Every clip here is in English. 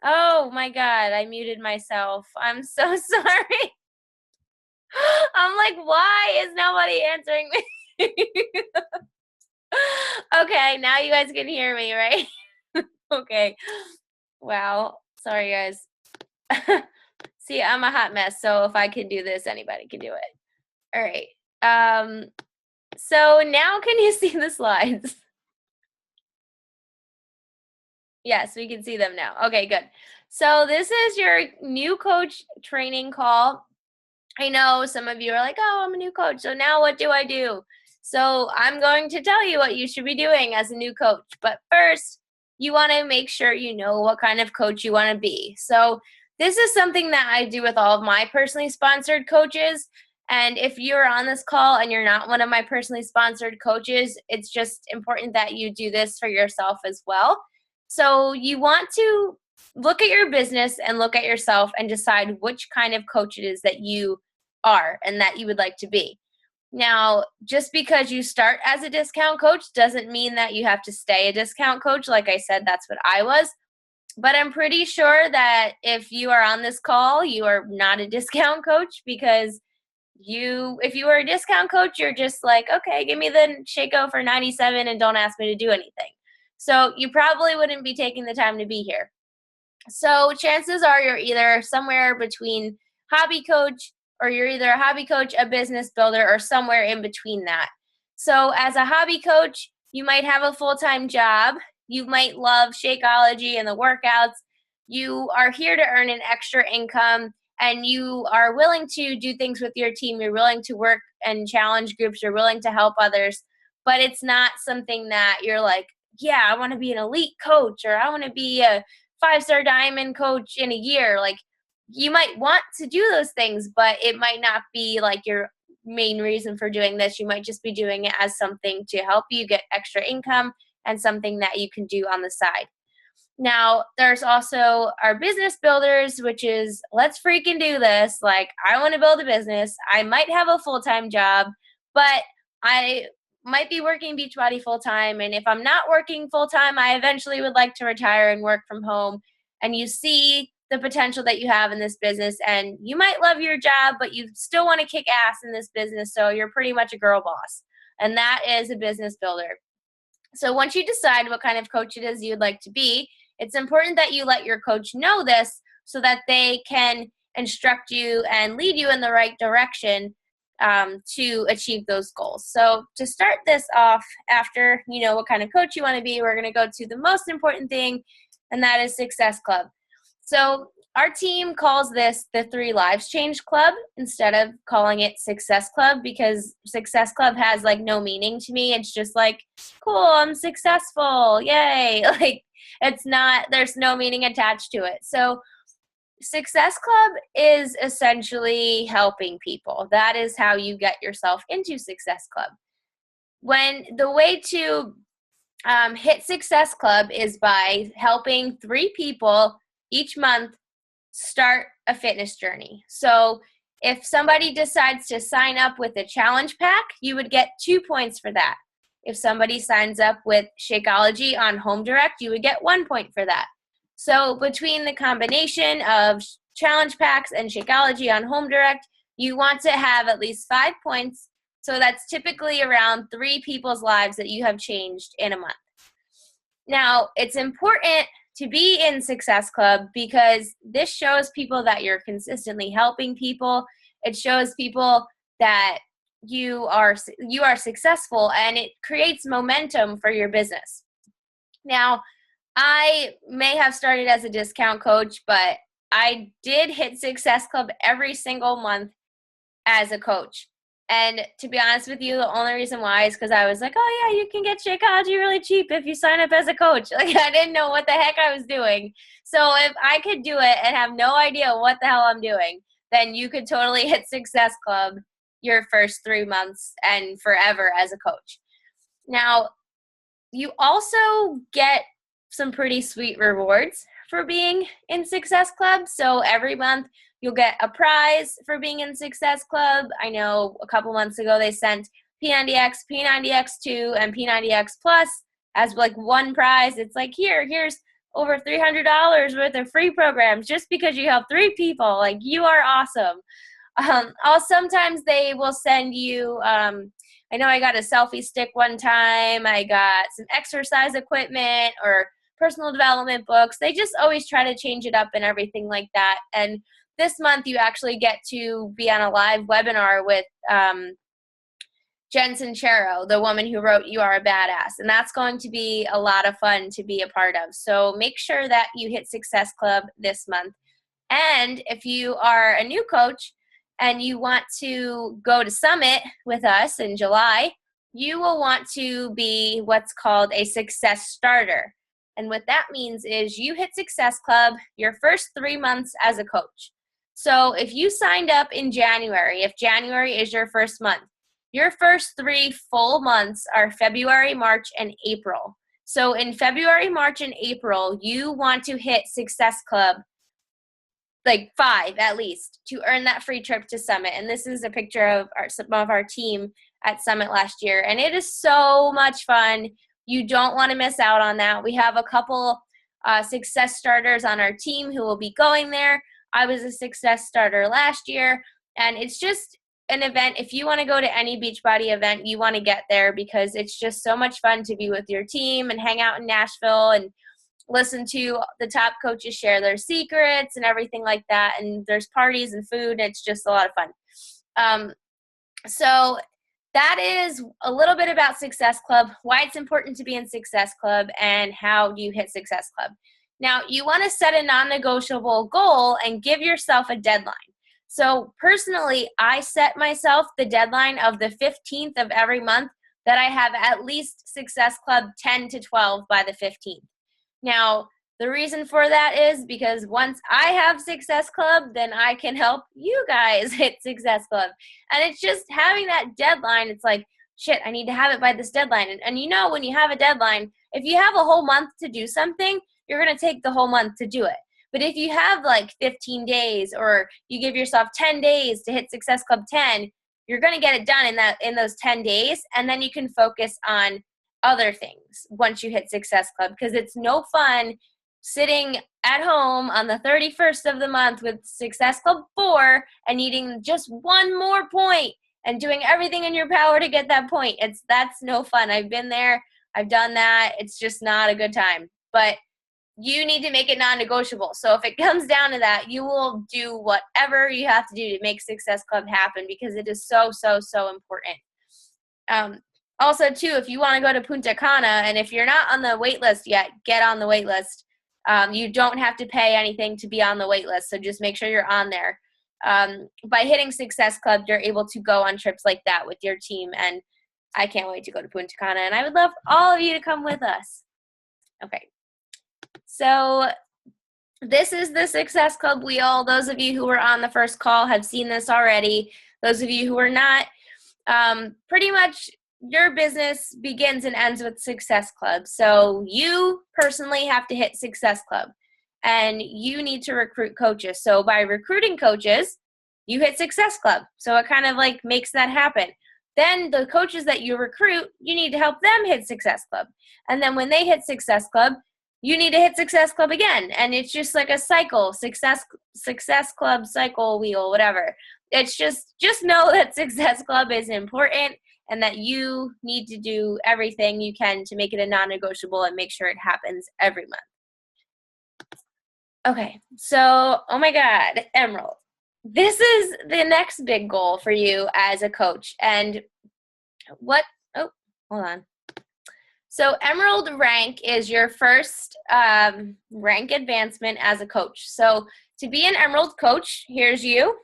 Oh my God, I muted myself. I'm so sorry. I'm like, why is nobody answering me? Okay, now you guys can hear me, right? Okay. Wow. Sorry, guys. See, I'm a hot mess, so if I can do this, anybody can do it. All right. Um, so now can you see the slides? Yes, we can see them now. Okay, good. So this is your new coach training call. I know some of you are like, oh, I'm a new coach. So now what do I do? So I'm going to tell you what you should be doing as a new coach. But first, you want to make sure you know what kind of coach you want to be. So this is something that I do with all of my personally sponsored coaches. And if you're on this call and you're not one of my personally sponsored coaches, it's just important that you do this for yourself as well. So you want to look at your business and look at yourself and decide which kind of coach it is that you are and that you would like to be. Now, just because you start as a discount coach doesn't mean that you have to stay a discount coach. Like I said, that's what I was. But I'm pretty sure that if you are on this call, you are not a discount coach because if you were a discount coach, you're just like, okay, give me the SYHO for 97 and don't ask me to do anything. So you probably wouldn't be taking the time to be here. So chances are you're either somewhere between hobby coach, or you're either a hobby coach, a business builder, or somewhere in between that. So as a hobby coach, you might have a full-time job. You might love Shakeology and the workouts. You are here to earn an extra income, and you are willing to do things with your team. You're willing to work and challenge groups. You're willing to help others. But it's not something that you're like, yeah, I want to be an elite coach, or I want to be a 5-star diamond coach in a year. Like, you might want to do those things, but it might not be like your main reason for doing this. You might just be doing it as something to help you get extra income and something that you can do on the side. Now, there's also our business builders, which is let's freaking do this. Like, I want to build a business. I might have a full-time job, but I might be working Beachbody full-time. And if I'm not working full-time, I eventually would like to retire and work from home. And you see the potential that you have in this business, and you might love your job, but you still want to kick ass in this business. So you're pretty much a girl boss. And that is a business builder. So once you decide what kind of coach it is you'd like to be, it's important that you let your coach know this so that they can instruct you and lead you in the right direction to achieve those goals. So to start this off, after you know what kind of coach you want to be, we're going to go to the most important thing, and that is Success Club. So our team calls this the 3 Lives Change Club instead of calling it Success Club, because Success Club has like no meaning to me. It's just like, cool, I'm successful, yay. Like, it's not, there's no meaning attached to it. So Success Club is essentially helping people. That is how you get yourself into Success Club. When the way to hit Success Club is by helping 3 people each month start a fitness journey. So if somebody decides to sign up with a challenge pack, you would get 2 points for that. If somebody signs up with Shakeology on Home Direct, you would get 1 point for that. So between the combination of challenge packs and Shakeology on Home Direct, you want to have at least 5 points. So that's typically around 3 people's lives that you have changed in a month. Now, it's important to be in Success Club because this shows people that you're consistently helping people. It shows people that you are successful, and it creates momentum for your business. Now, I may have started as a discount coach, but I did hit Success Club every single month as a coach. And to be honest with you, the only reason why is because I was like, oh yeah, you can get Shakeology really cheap if you sign up as a coach. Like, I didn't know what the heck I was doing. So if I could do it and have no idea what the hell I'm doing, then you could totally hit Success Club your first 3 months and forever as a coach. Now, you also get some pretty sweet rewards for being in Success Club. So every month you'll get a prize for being in Success Club. I know a couple months ago they sent P90X, P90X2, and P90X Plus as like one prize. It's like, here's over $300 worth of free programs just because you help 3 people. Like, you are awesome. Sometimes they will send you, I know I got a selfie stick one time. I got some exercise equipment or personal development books. They just always try to change it up and everything like that. And this month you actually get to be on a live webinar with Jen Sincero, the woman who wrote You Are a Badass. And that's going to be a lot of fun to be a part of. So make sure that you hit Success Club this month. And if you are a new coach and you want to go to Summit with us in July, you will want to be what's called a Success Starter. And what that means is you hit Success Club your first 3 months as a coach. So if you signed up in January, if January is your first month, your first 3 full months are February, March, and April. So in February, March, and April, you want to hit Success Club, like 5 at least, to earn that free trip to Summit. And this is a picture of some of our team at Summit last year. And it is so much fun. You don't want to miss out on that. We have a couple success starters on our team who will be going there. I was a success starter last year. And it's just an event. If you want to go to any Beachbody event, you want to get there because it's just so much fun to be with your team and hang out in Nashville and listen to the top coaches share their secrets and everything like that. And there's parties and food. And it's just a lot of fun. So that is a little bit about Success Club, why it's important to be in Success Club, and how you hit Success Club. Now, you want to set a non-negotiable goal and give yourself a deadline. So personally, I set myself the deadline of the 15th of every month that I have at least Success Club 10 to 12 by the 15th. Now, the reason for that is because once I have Success Club, then I can help you guys hit Success Club. And it's just having that deadline. It's like, shit, I need to have it by this deadline. And you know, when you have a deadline, if you have a whole month to do something, you're going to take the whole month to do it. But if you have like 15 days or you give yourself 10 days to hit Success Club 10, you're going to get it done in those 10 days. And then you can focus on other things once you hit Success Club, because it's no fun sitting at home on the 31st of the month with Success Club 4 and needing just one more point and doing everything in your power to get that point. That's no fun. I've been there. I've done that. It's just not a good time. But you need to make it non-negotiable. So if it comes down to that, you will do whatever you have to do to make Success Club happen, because it is so, so, so important. Also, too, if you want to go to Punta Cana, and if you're not on the wait list yet, get on the wait list. You don't have to pay anything to be on the wait list, so just make sure you're on there. By hitting Success Club, you're able to go on trips like that with your team, and I can't wait to go to Punta Cana, and I would love all of you to come with us. Okay. So this is the Success Club wheel. Those of you who were on the first call have seen this already. Those of you who are not, pretty much your business begins and ends with Success Club. So you personally have to hit Success Club, and you need to recruit coaches. So by recruiting coaches, you hit Success Club. So it kind of like makes that happen. Then the coaches that you recruit, you need to help them hit Success Club. And then when they hit Success Club, you need to hit Success Club again. And it's just like a cycle, Success Club cycle wheel, whatever. It's just know that Success Club is important and that you need to do everything you can to make it a non-negotiable and make sure it happens every month. Okay, so, oh my God, Emerald. This is the next big goal for you as a coach. And hold on. So Emerald rank is your first rank advancement as a coach. So to be an Emerald coach, here's you,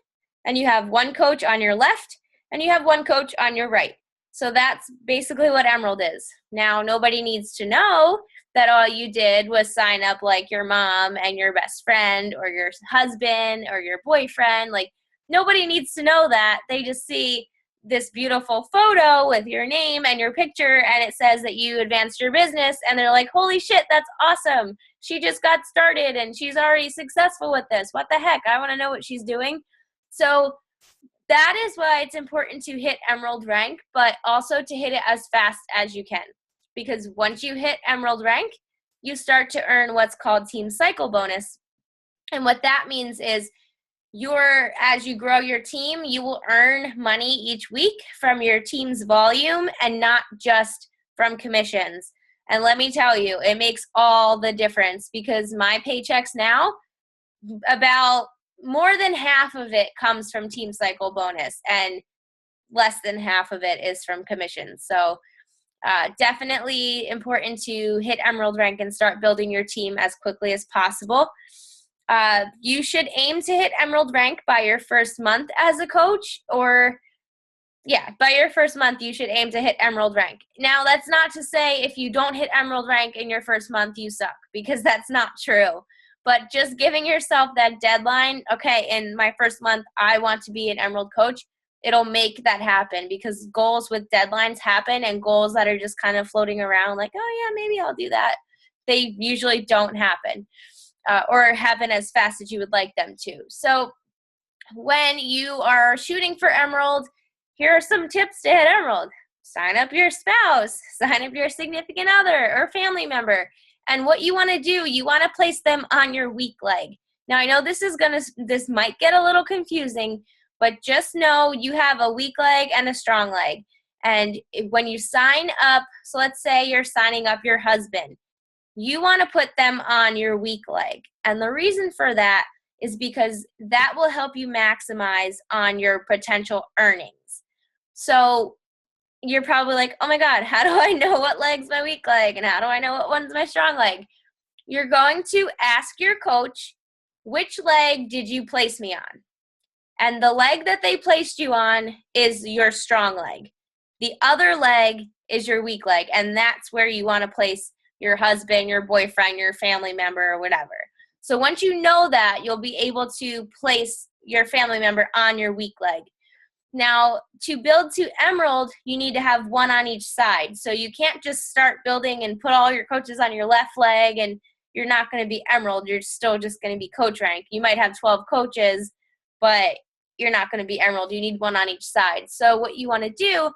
and you have one coach on your left, and you have one coach on your right. So that's basically what Emerald is. Now, nobody needs to know that all you did was sign up like your mom and your best friend or your husband or your boyfriend. Like, nobody needs to know that. They just see this beautiful photo with your name and your picture, and it says that you advanced your business, and they're like, holy shit, that's awesome. She just got started and she's already successful with this. What the heck? I want to know what she's doing. So that is why it's important to hit Emerald rank, but also to hit it as fast as you can. Because once you hit Emerald rank, you start to earn what's called team cycle bonus. And what that means is as you grow your team, you will earn money each week from your team's volume and not just from commissions. And let me tell you, it makes all the difference, because my paychecks now, about more than half of it comes from team cycle bonus and less than half of it is from commissions. So definitely important to hit Emerald rank and start building your team as quickly as possible. You should aim to hit Emerald rank by your first month as a coach, by your first month, you should aim to hit Emerald rank. Now, that's not to say if you don't hit Emerald rank in your first month, you suck, because that's not true. But just giving yourself that deadline, okay, in my first month, I want to be an Emerald coach, it'll make that happen, because goals with deadlines happen, and goals that are just kind of floating around like, oh yeah, maybe I'll do that, they usually don't happen or happen as fast as you would like them to. So when you are shooting for Emerald, here are some tips to hit Emerald. Sign up your spouse, sign up your significant other or family member. And what you want to do, you want to place them on your weak leg. Now, I know this might get a little confusing, but just know you have a weak leg and a strong leg. And when you sign up, so let's say you're signing up your husband, you want to put them on your weak leg. And the reason for that is because that will help you maximize on your potential earnings. So you're probably like, oh my God, how do I know what leg's my weak leg? And how do I know what one's my strong leg? You're going to ask your coach, which leg did you place me on? And the leg that they placed you on is your strong leg. The other leg is your weak leg. And that's where you want to place your husband, your boyfriend, your family member, or whatever. So once you know that, you'll be able to place your family member on your weak leg. Now, to build to Emerald, you need to have one on each side. So you can't just start building and put all your coaches on your left leg and you're not going to be Emerald. You're still just going to be coach rank. You might have 12 coaches, but you're not going to be Emerald. You need one on each side. So what you want to do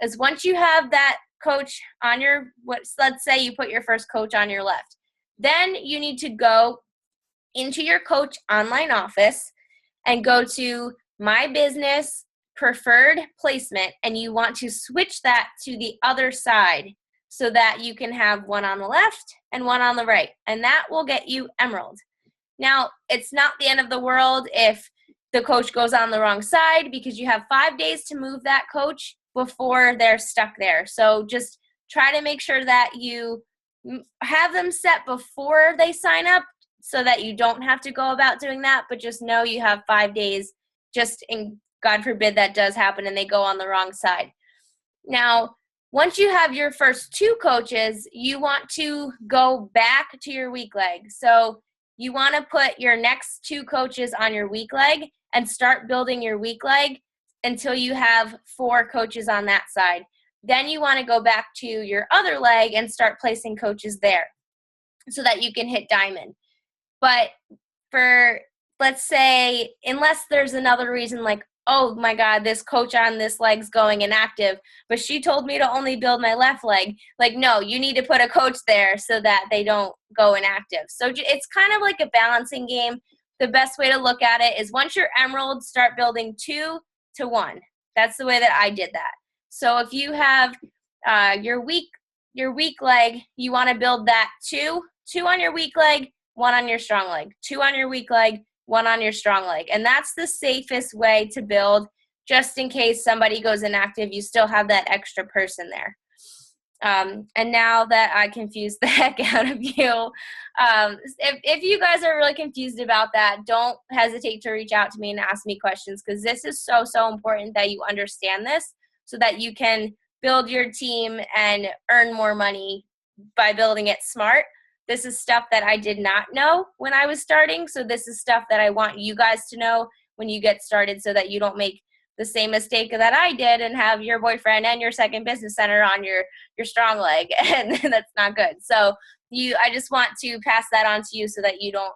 is once you have that coach on let's say you put your first coach on your left, then you need to go into your coach online office and go to My Business Preferred Placement, and you want to switch that to the other side so that you can have one on the left and one on the right, and that will get you Emerald. Now, it's not the end of the world if the coach goes on the wrong side, because you have 5 days to move that coach before they're stuck there. So just try to make sure that you have them set before they sign up so that you don't have to go about doing that, but just know you have 5 days, just in God forbid that does happen and they go on the wrong side. Now, once you have your first two coaches, you want to go back to your weak leg. So you want to put your next two coaches on your weak leg and start building your weak leg until you have 4 coaches on that side. Then you want to go back to your other leg and start placing coaches there so that you can hit diamond. But let's say, unless there's another reason like, oh my God, this coach on this leg's going inactive, but she told me to only build my left leg. Like, no, you need to put a coach there so that they don't go inactive. So it's kind of like a balancing game. The best way to look at it is once you're Emerald, start building 2 to 1. That's the way that I did that. So if you have your weak leg, you want to build that 2 on your weak leg, 1 on your strong leg, 2 on your weak leg, 1 on your strong leg. And that's the safest way to build, just in case somebody goes inactive, you still have that extra person there. And now that I confused the heck out of you, if you guys are really confused about that, don't hesitate to reach out to me and ask me questions, because this is so, so important that you understand this so that you can build your team and earn more money by building it smart. This is stuff that I did not know when I was starting, so this is stuff that I want you guys to know when you get started so that you don't make the same mistake that I did and have your boyfriend and your second business center on your strong leg, and that's not good. So I just want to pass that on to you so that you don't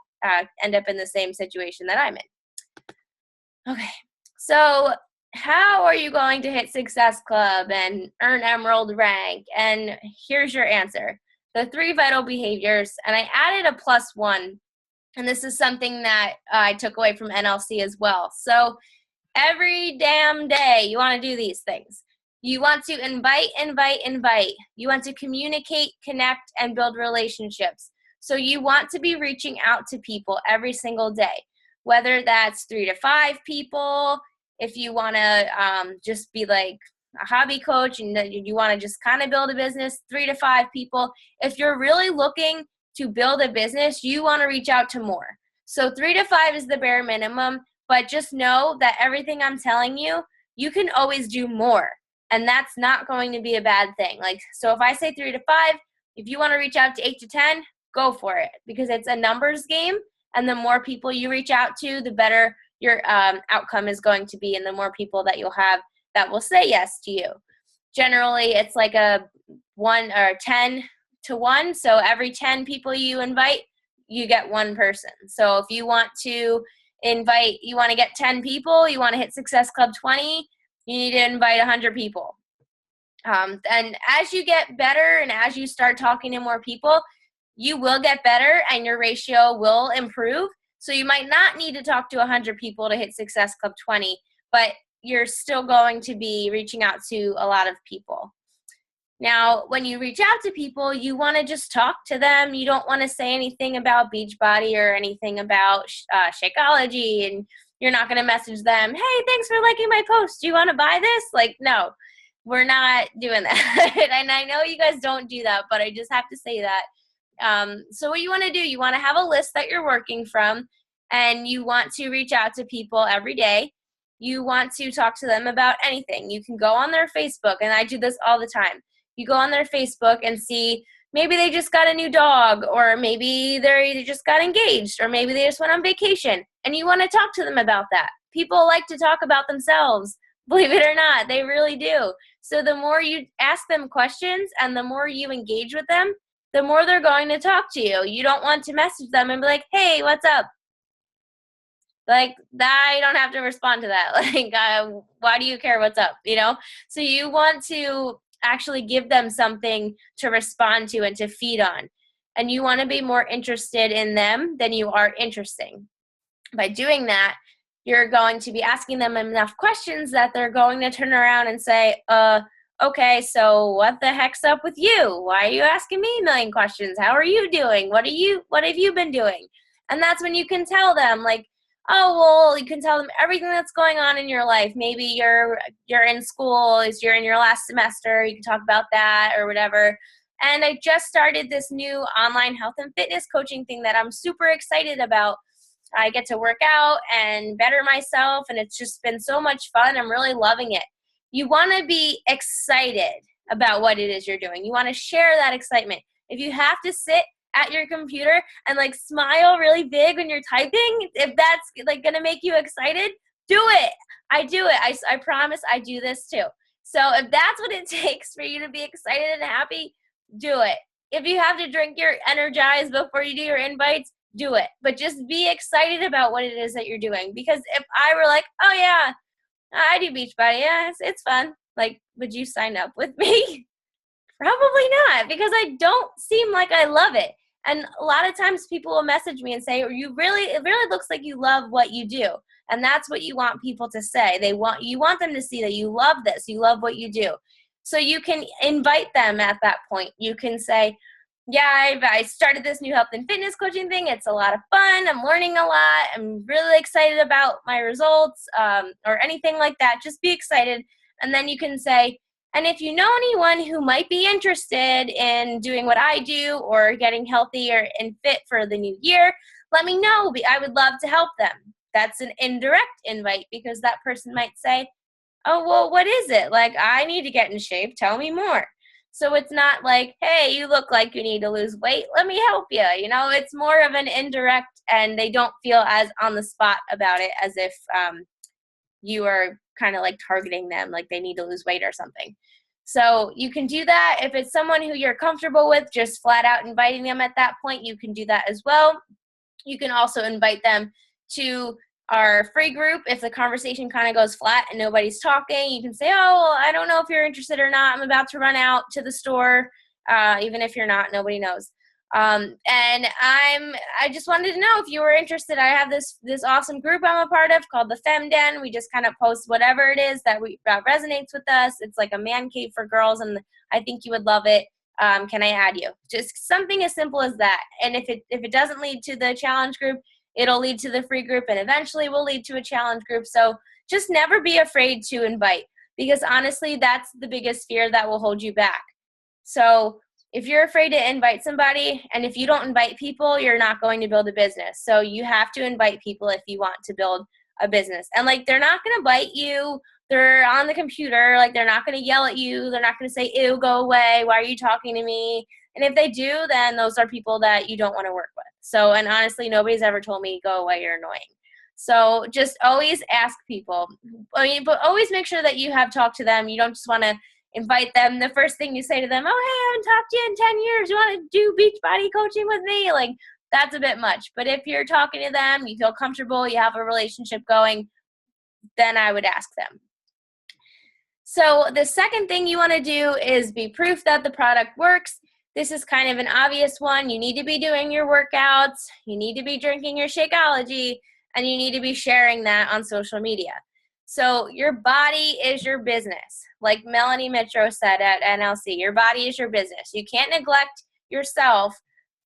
end up in the same situation that I'm in. Okay, so how are you going to hit Success Club and earn Emerald rank? And here's your answer. the 3 vital behaviors, and I added a +1. And this is something that I took away from NLC as well. So every damn day, you want to do these things. You want to invite. You want to communicate, connect, and build relationships. So you want to be reaching out to people every single day, whether that's 3 to 5 people. If you want to just be like a hobby coach and you want to just kind of build a business, 3 to 5 people. If you're really looking to build a business, you want to reach out to more. So 3 to 5 is the bare minimum, but just know that everything I'm telling you, you can always do more. And that's not going to be a bad thing. Like, so if I say 3 to 5, if you want to reach out to 8 to 10, go for it, because it's a numbers game. And the more people you reach out to, the better your outcome is going to be, and the more people that you'll have that will say yes to you. Generally, it's like a 1 or 10 to 1. So every 10 people you invite, you get 1 person. So if you want to invite, you want to get 10 people, you want to hit Success Club 20, you need to invite 100 people. And as you get better and as you start talking to more people, you will get better and your ratio will improve. So you might not need to talk to 100 people to hit Success Club 20, but you're still going to be reaching out to a lot of people. Now, when you reach out to people, you want to just talk to them. You don't want to say anything about Beachbody or anything about Shakeology, and you're not going to message them, hey, thanks for liking my post. Do you want to buy this? Like, no, we're not doing that. And I know you guys don't do that, but I just have to say that. So what you want to do, you want to have a list that you're working from, and you want to reach out to people every day. You want to talk to them about anything. You can go on their Facebook, and I do this all the time. You go on their Facebook and see maybe they just got a new dog, or maybe they just got engaged, or maybe they just went on vacation, and you want to talk to them about that. People like to talk about themselves, believe it or not, they really do. So the more you ask them questions and the more you engage with them, the more they're going to talk to you. You don't want to message them and be like, hey, what's up? Like, I don't have to respond to that. Like, why do you care what's up, you know? So you want to actually give them something to respond to and to feed on. And you want to be more interested in them than you are interesting. By doing that, you're going to be asking them enough questions that they're going to turn around and say, okay, so what the heck's up with you? Why are you asking me a million questions? How are you doing? What have you been doing? And that's when you can tell them, like, oh, well, you can tell them everything that's going on in your life. Maybe you're in school, you're in your last semester, you can talk about that or whatever. And I just started this new online health and fitness coaching thing that I'm super excited about. I get to work out and better myself, and it's just been so much fun. I'm really loving it. You want to be excited about what it is you're doing. You want to share that excitement. If you have to sit at your computer and like smile really big when you're typing, if that's like going to make you excited, do it. I do it. I promise I do this too. So if that's what it takes for you to be excited and happy, do it. If you have to drink your Energize before you do your invites, do it. But just be excited about what it is that you're doing. Because if I were like, oh yeah, I do Beachbody, yeah, it's fun. Like, would you sign up with me? Probably not, because I don't seem like I love it. And a lot of times people will message me and say, it really looks like you love what you do. And that's what you want people to say. You want them to see that you love this, you love what you do. So you can invite them at that point. You can say, yeah, I started this new health and fitness coaching thing. It's a lot of fun. I'm learning a lot. I'm really excited about my results, or anything like that. Just be excited. And then you can say, and if you know anyone who might be interested in doing what I do or getting healthier and fit for the new year, let me know. I would love to help them. That's an indirect invite, because that person might say, oh, well, what is it? Like, I need to get in shape. Tell me more. So it's not like, hey, you look like you need to lose weight. Let me help you. You know, it's more of an indirect, and they don't feel as on the spot about it as if you are kind of like targeting them, like they need to lose weight or something. So you can do that. If it's someone who you're comfortable with, just flat out inviting them at that point, you can do that as well. You can also invite them to our free group. If the conversation kind of goes flat and nobody's talking, you can say, oh, well, I don't know if you're interested or not. I'm about to run out to the store. Even if you're not, nobody knows. And I just wanted to know if you were interested. I have this awesome group I'm a part of called the Fem Den. We just kind of post whatever it is that resonates with us. It's like a man cave for girls, and I think you would love it. Can I add you? Just something as simple as that. And if it doesn't lead to the challenge group, it'll lead to the free group, and eventually will lead to a challenge group. So just never be afraid to invite, because honestly, that's the biggest fear that will hold you back. So if you're afraid to invite somebody, and if you don't invite people, you're not going to build a business. So you have to invite people if you want to build a business. And like, they're not going to bite you. They're on the computer. Like, they're not going to yell at you. They're not going to say, ew, go away. Why are you talking to me? And if they do, then those are people that you don't want to work with. So, and honestly, nobody's ever told me, go away, you're annoying. So just always ask people. I mean, but always make sure that you have talked to them. You don't just want to invite them. The first thing you say to them, oh, hey, I haven't talked to you in 10 years. You want to do beach body coaching with me? Like, that's a bit much. But if you're talking to them, you feel comfortable, you have a relationship going, then I would ask them. So the second thing you want to do is be proof that the product works. This is kind of an obvious one. You need to be doing your workouts. You need to be drinking your Shakeology, and you need to be sharing that on social media. So your body is your business. Like Melanie Mitro said at NLC, your body is your business. You can't neglect yourself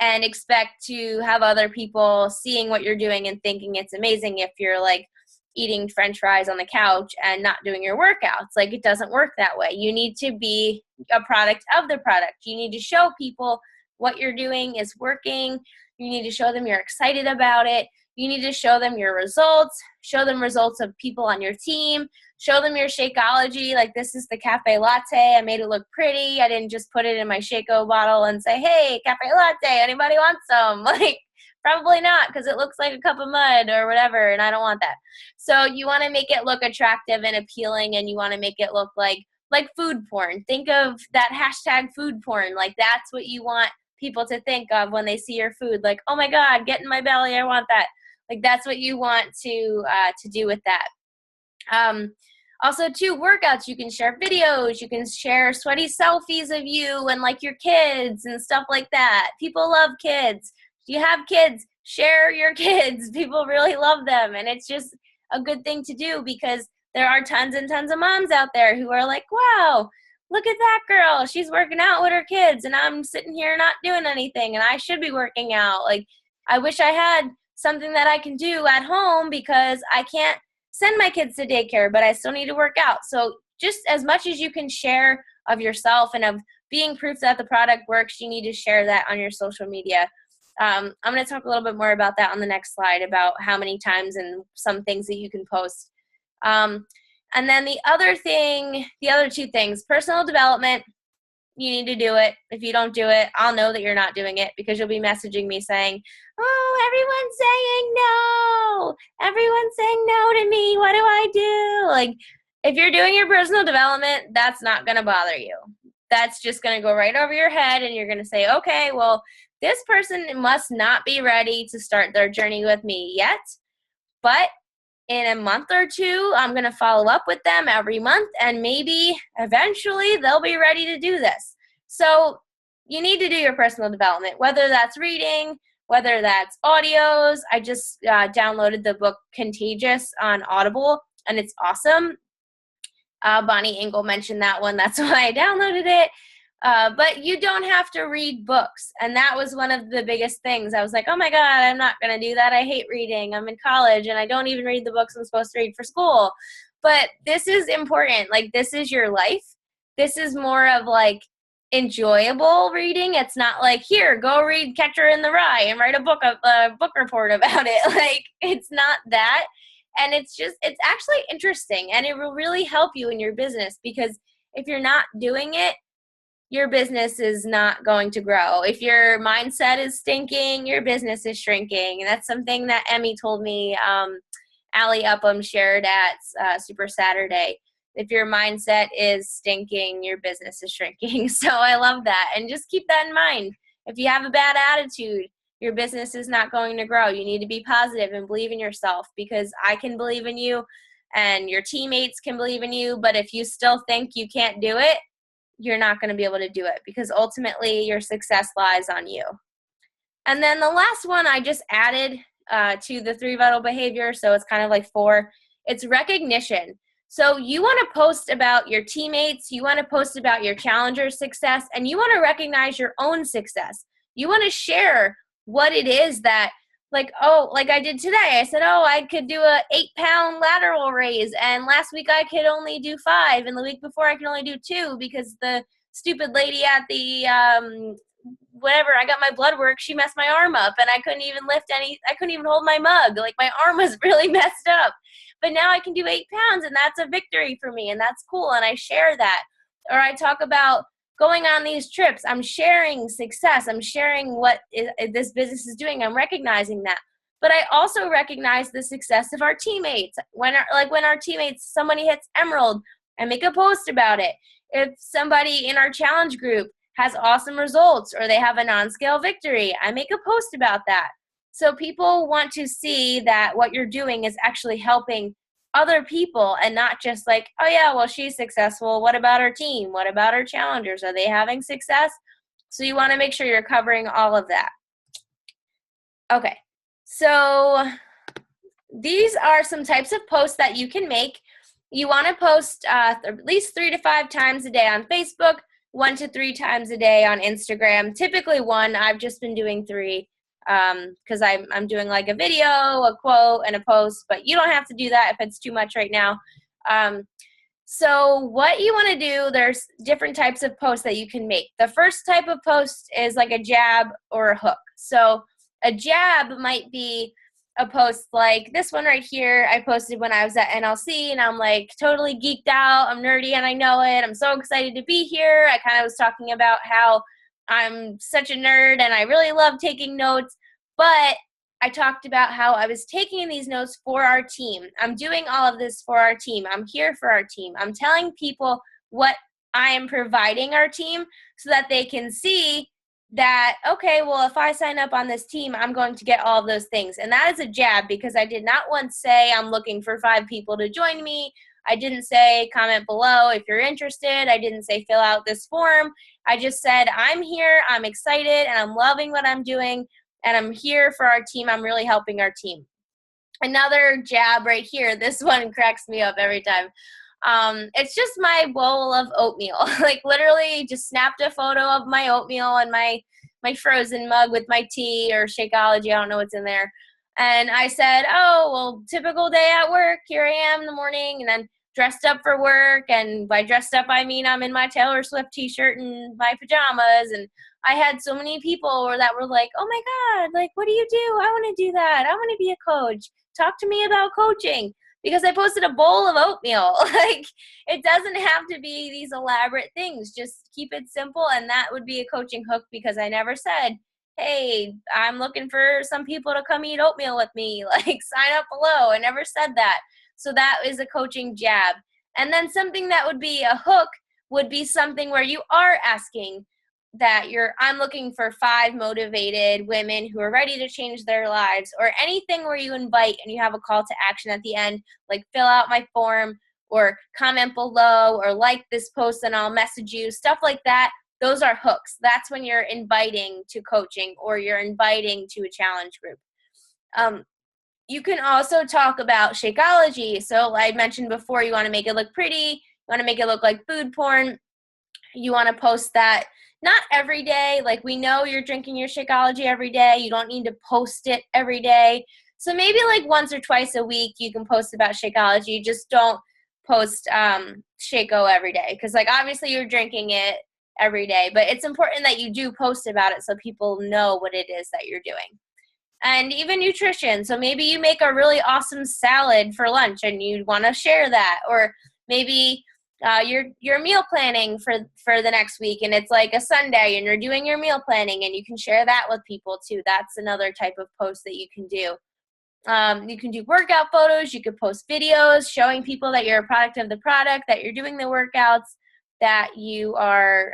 and expect to have other people seeing what you're doing and thinking it's amazing if you're like eating French fries on the couch and not doing your workouts. Like, it doesn't work that way. You need to be a product of the product. You need to show people what you're doing is working. You need to show them you're excited about it. You need to show them your results, show them results of people on your team, show them your Shakeology. Like, this is the cafe latte. I made it look pretty. I didn't just put it in my Shakeo bottle and say, hey, cafe latte, anybody want some? Like, probably not, because it looks like a cup of mud or whatever, and I don't want that. So you want to make it look attractive and appealing, and you want to make it look like food porn. Think of that hashtag food porn. Like, that's what you want people to think of when they see your food. Like, oh my God, get in my belly, I want that. Like, that's what you want to do with that. Also, too, workouts, you can share videos, you can share sweaty selfies of you and like your kids and stuff like that. People love kids. If you have kids, share your kids. People really love them, and it's just a good thing to do, because there are tons and tons of moms out there who are like, wow, look at that girl. She's working out with her kids, and I'm sitting here not doing anything, and I should be working out. Like, I wish I had something that I can do at home, because I can't send my kids to daycare, but I still need to work out. So just as much as you can share of yourself and of being proof that the product works, you need to share that on your social media. I'm going to talk a little bit more about that on the next slide, about how many times and some things that you can post. And then the other two things, personal development, you need to do it. If you don't do it, I'll know that you're not doing it, because you'll be messaging me saying, oh, everyone's saying no to me. What do I do? Like, if you're doing your personal development, that's not going to bother you. That's just going to go right over your head, and you're going to say, okay, well, this person must not be ready to start their journey with me yet, but in a month or two, I'm going to follow up with them every month, and maybe eventually they'll be ready to do this. So you need to do your personal development, whether that's reading, whether that's audios. I just downloaded the book Contagious on Audible, and it's awesome. Bonnie Engel mentioned that one. That's why I downloaded it. But you don't have to read books. And that was one of the biggest things. I was like, oh my God, I'm not going to do that. I hate reading. I'm in college and I don't even read the books I'm supposed to read for school. But this is important. Like, this is your life. This is more of like enjoyable reading. It's not like, here, go read Catcher in the Rye and write a book report about it. Like, it's not that. And it's actually interesting, and it will really help you in your business, because if you're not doing it, your business is not going to grow. If your mindset is stinking, your business is shrinking. And that's something that Emmy told me, Allie Upham shared at Super Saturday. If your mindset is stinking, your business is shrinking. So I love that. And just keep that in mind. If you have a bad attitude, your business is not going to grow. You need to be positive and believe in yourself, because I can believe in you and your teammates can believe in you. But if you still think you can't do it, you're not going to be able to do it, because ultimately your success lies on you. And then the last one I just added to the 3 vital behaviors, so it's kind of like 4. It's recognition. So you want to post about your teammates, you want to post about your challenger's success, and you want to recognize your own success. You want to share what it is that, like, oh, like I did today. I said, oh, I could do a 8-pound lateral raise, and last week I could only do 5, and the week before I could only do 2 because the stupid lady at the whatever, I got my blood work, she messed my arm up, and I couldn't even I couldn't even hold my mug. Like, my arm was really messed up. But now I can do 8 pounds, and that's a victory for me, and that's cool, and I share that. Or I talk about going on these trips. I'm sharing success. I'm sharing what this business is doing. I'm recognizing that. But I also recognize the success of our teammates. When our teammates, somebody hits Emerald, I make a post about it. If somebody in our challenge group has awesome results or they have a non-scale victory, I make a post about that. So people want to see that what you're doing is actually helping other people, and not just like, oh yeah, well, she's successful. What about her team? What about her challengers? Are they having success? So you want to make sure you're covering all of that. Okay, so these are some types of posts that you can make. You want to post at least 3 to 5 times a day on Facebook, 1 to 3 times a day on Instagram. Typically 1. I've just been doing 3 because I'm doing like a video, a quote, and a post, but you don't have to do that if it's too much right now. So what you want to do, there's different types of posts that you can make. The first type of post is like a jab or a hook. So a jab might be a post like this one right here. I posted when I was at NLC, and I'm like totally geeked out. I'm nerdy and I know it. I'm so excited to be here. I kind of was talking about how I'm such a nerd and I really love taking notes, but I talked about how I was taking these notes for our team. I'm doing all of this for our team. I'm here for our team. I'm telling people what I am providing our team so that they can see that, okay, well, if I sign up on this team, I'm going to get all of those things. And that is a jab, because I did not once say I'm looking for 5 people to join me. I didn't say comment below if you're interested. I didn't say fill out this form. I just said I'm here, I'm excited, and I'm loving what I'm doing, and I'm here for our team. I'm really helping our team. Another jab right here. This one cracks me up every time. It's just my bowl of oatmeal. Like, literally just snapped a photo of my oatmeal and my frozen mug with my tea or Shakeology. I don't know what's in there. And I said, oh, well, typical day at work. Here I am in the morning, and then dressed up for work. And by dressed up, I mean I'm in my Taylor Swift t-shirt and my pajamas. And I had so many people that were like, oh my God, like, what do you do? I want to do that. I want to be a coach. Talk to me about coaching. Because I posted a bowl of oatmeal. Like, it doesn't have to be these elaborate things. Just keep it simple, and that would be a coaching hook, because I never said, hey, I'm looking for some people to come eat oatmeal with me. Like, sign up below. I never said that. So that is a coaching jab. And then something that would be a hook would be something where you are asking that I'm looking for 5 motivated women who are ready to change their lives, or anything where you invite and you have a call to action at the end, like fill out my form, or comment below, or like this post and I'll message you, stuff like that. Those are hooks. That's when you're inviting to coaching, or you're inviting to a challenge group. You can also talk about Shakeology. So I mentioned before, you want to make it look pretty. You want to make it look like food porn. You want to post that not every day. Like, we know you're drinking your Shakeology every day. You don't need to post it every day. So maybe like once or twice a week you can post about Shakeology. Just don't post SYHO every day, because like obviously you're drinking it every day, but it's important that you do post about it so people know what it is that you're doing. And even nutrition. So maybe you make a really awesome salad for lunch and you want to share that, or maybe you're meal planning for the next week, and it's like a Sunday and you're doing your meal planning, and you can share that with people too. That's another type of post that you can do. You can do workout photos. You could post videos showing people that you're a product of the product, that you're doing the workouts, that you are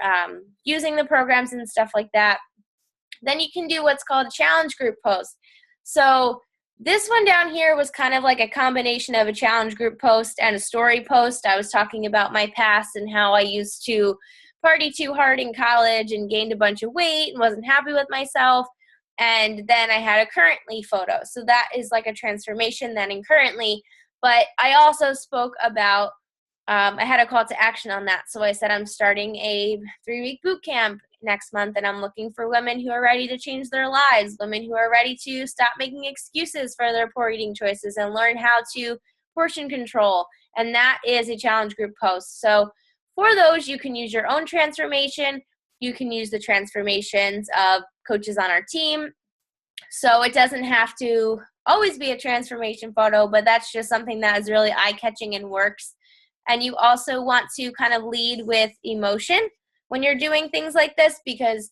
using the programs and stuff like that. Then you can do what's called a challenge group post. So this one down here was kind of like a combination of a challenge group post and a story post. I was talking about my past and how I used to party too hard in college and gained a bunch of weight and wasn't happy with myself. And then I had a currently photo. So that is like a transformation then and currently. But I also spoke about, I had a call to action on that. So I said I'm starting a 3-week boot camp next month, and I'm looking for women who are ready to change their lives, women who are ready to stop making excuses for their poor eating choices and learn how to portion control. And that is a challenge group post. So for those, you can use your own transformation. You can use the transformations of coaches on our team. So it doesn't have to always be a transformation photo, but that's just something that is really eye-catching and works. And you also want to kind of lead with emotion when you're doing things like this, because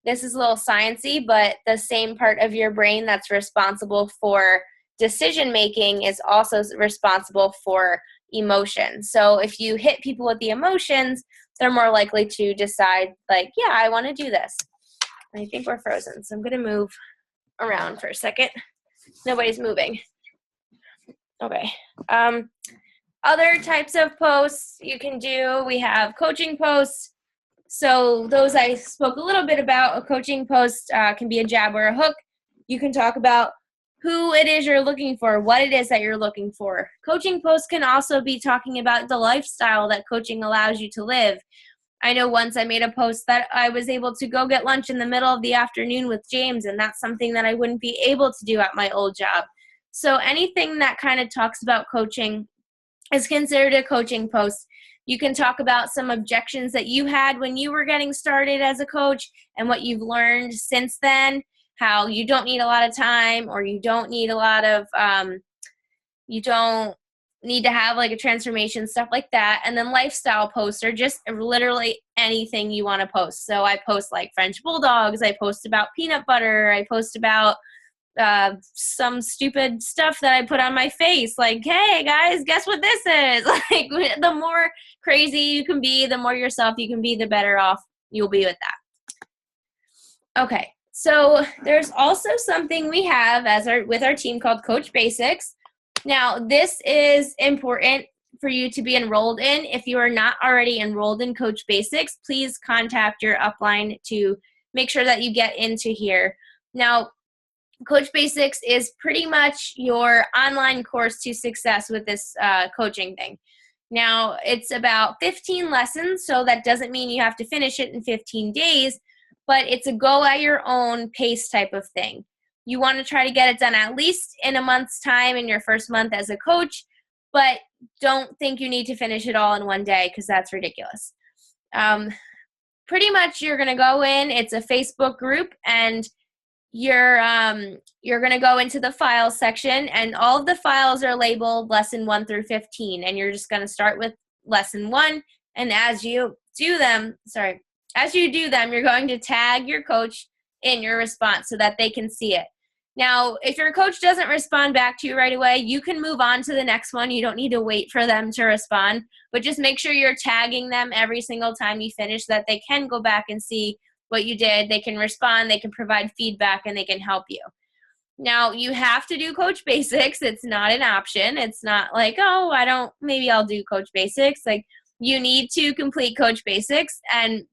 this is a little sciencey, but the same part of your brain that's responsible for decision making is also responsible for emotion. So if you hit people with the emotions, they're more likely to decide, like, yeah, I want to do this. I think we're frozen, so I'm going to move around for a second. Nobody's moving. Okay. Other types of posts you can do, we have coaching posts. So those I spoke a little bit about. A coaching post can be a jab or a hook. You can talk about who it is you're looking for, what it is that you're looking for. Coaching posts can also be talking about the lifestyle that coaching allows you to live. I know once I made a post that I was able to go get lunch in the middle of the afternoon with James, and that's something that I wouldn't be able to do at my old job. So anything that kind of talks about coaching is considered a coaching post. You can talk about some objections that you had when you were getting started as a coach and what you've learned since then, how you don't need a lot of time, or you don't need a lot of, you don't need to have like a transformation, stuff like that. And then lifestyle posts are just literally anything you want to post. So I post like French bulldogs, I post about peanut butter, I post about some stupid stuff that I put on my face, like, hey guys, guess what this is? Like, the more crazy you can be, the more yourself you can be, the better off you'll be with that. Okay, so there's also something we have with our team called Coach Basics. Now, this is important for you to be enrolled in. If you are not already enrolled in Coach Basics, please contact your upline to make sure that you get into here. Now, Coach Basics is pretty much your online course to success with this coaching thing. Now, it's about 15 lessons, so that doesn't mean you have to finish it in 15 days, but it's a go at your own pace type of thing. You want to try to get it done at least in a month's time in your first month as a coach, but don't think you need to finish it all in one day, because that's ridiculous. Pretty much you're going to go in, it's a Facebook group, and you're going to go into the files section, and all of the files are labeled lesson 1 through 15, and you're just going to start with lesson 1, and as you do them, you're going to tag your coach in your response so that they can see it. Now, if your coach doesn't respond back to you right away, you can move on to the next one. You don't need to wait for them to respond, but just make sure you're tagging them every single time you finish so that they can go back and see what you did. They can respond, they can provide feedback, and they can help you. Now, you have to do Coach Basics. It's not an option. It's not like, oh, maybe I'll do Coach Basics. Like, you need to complete Coach Basics, and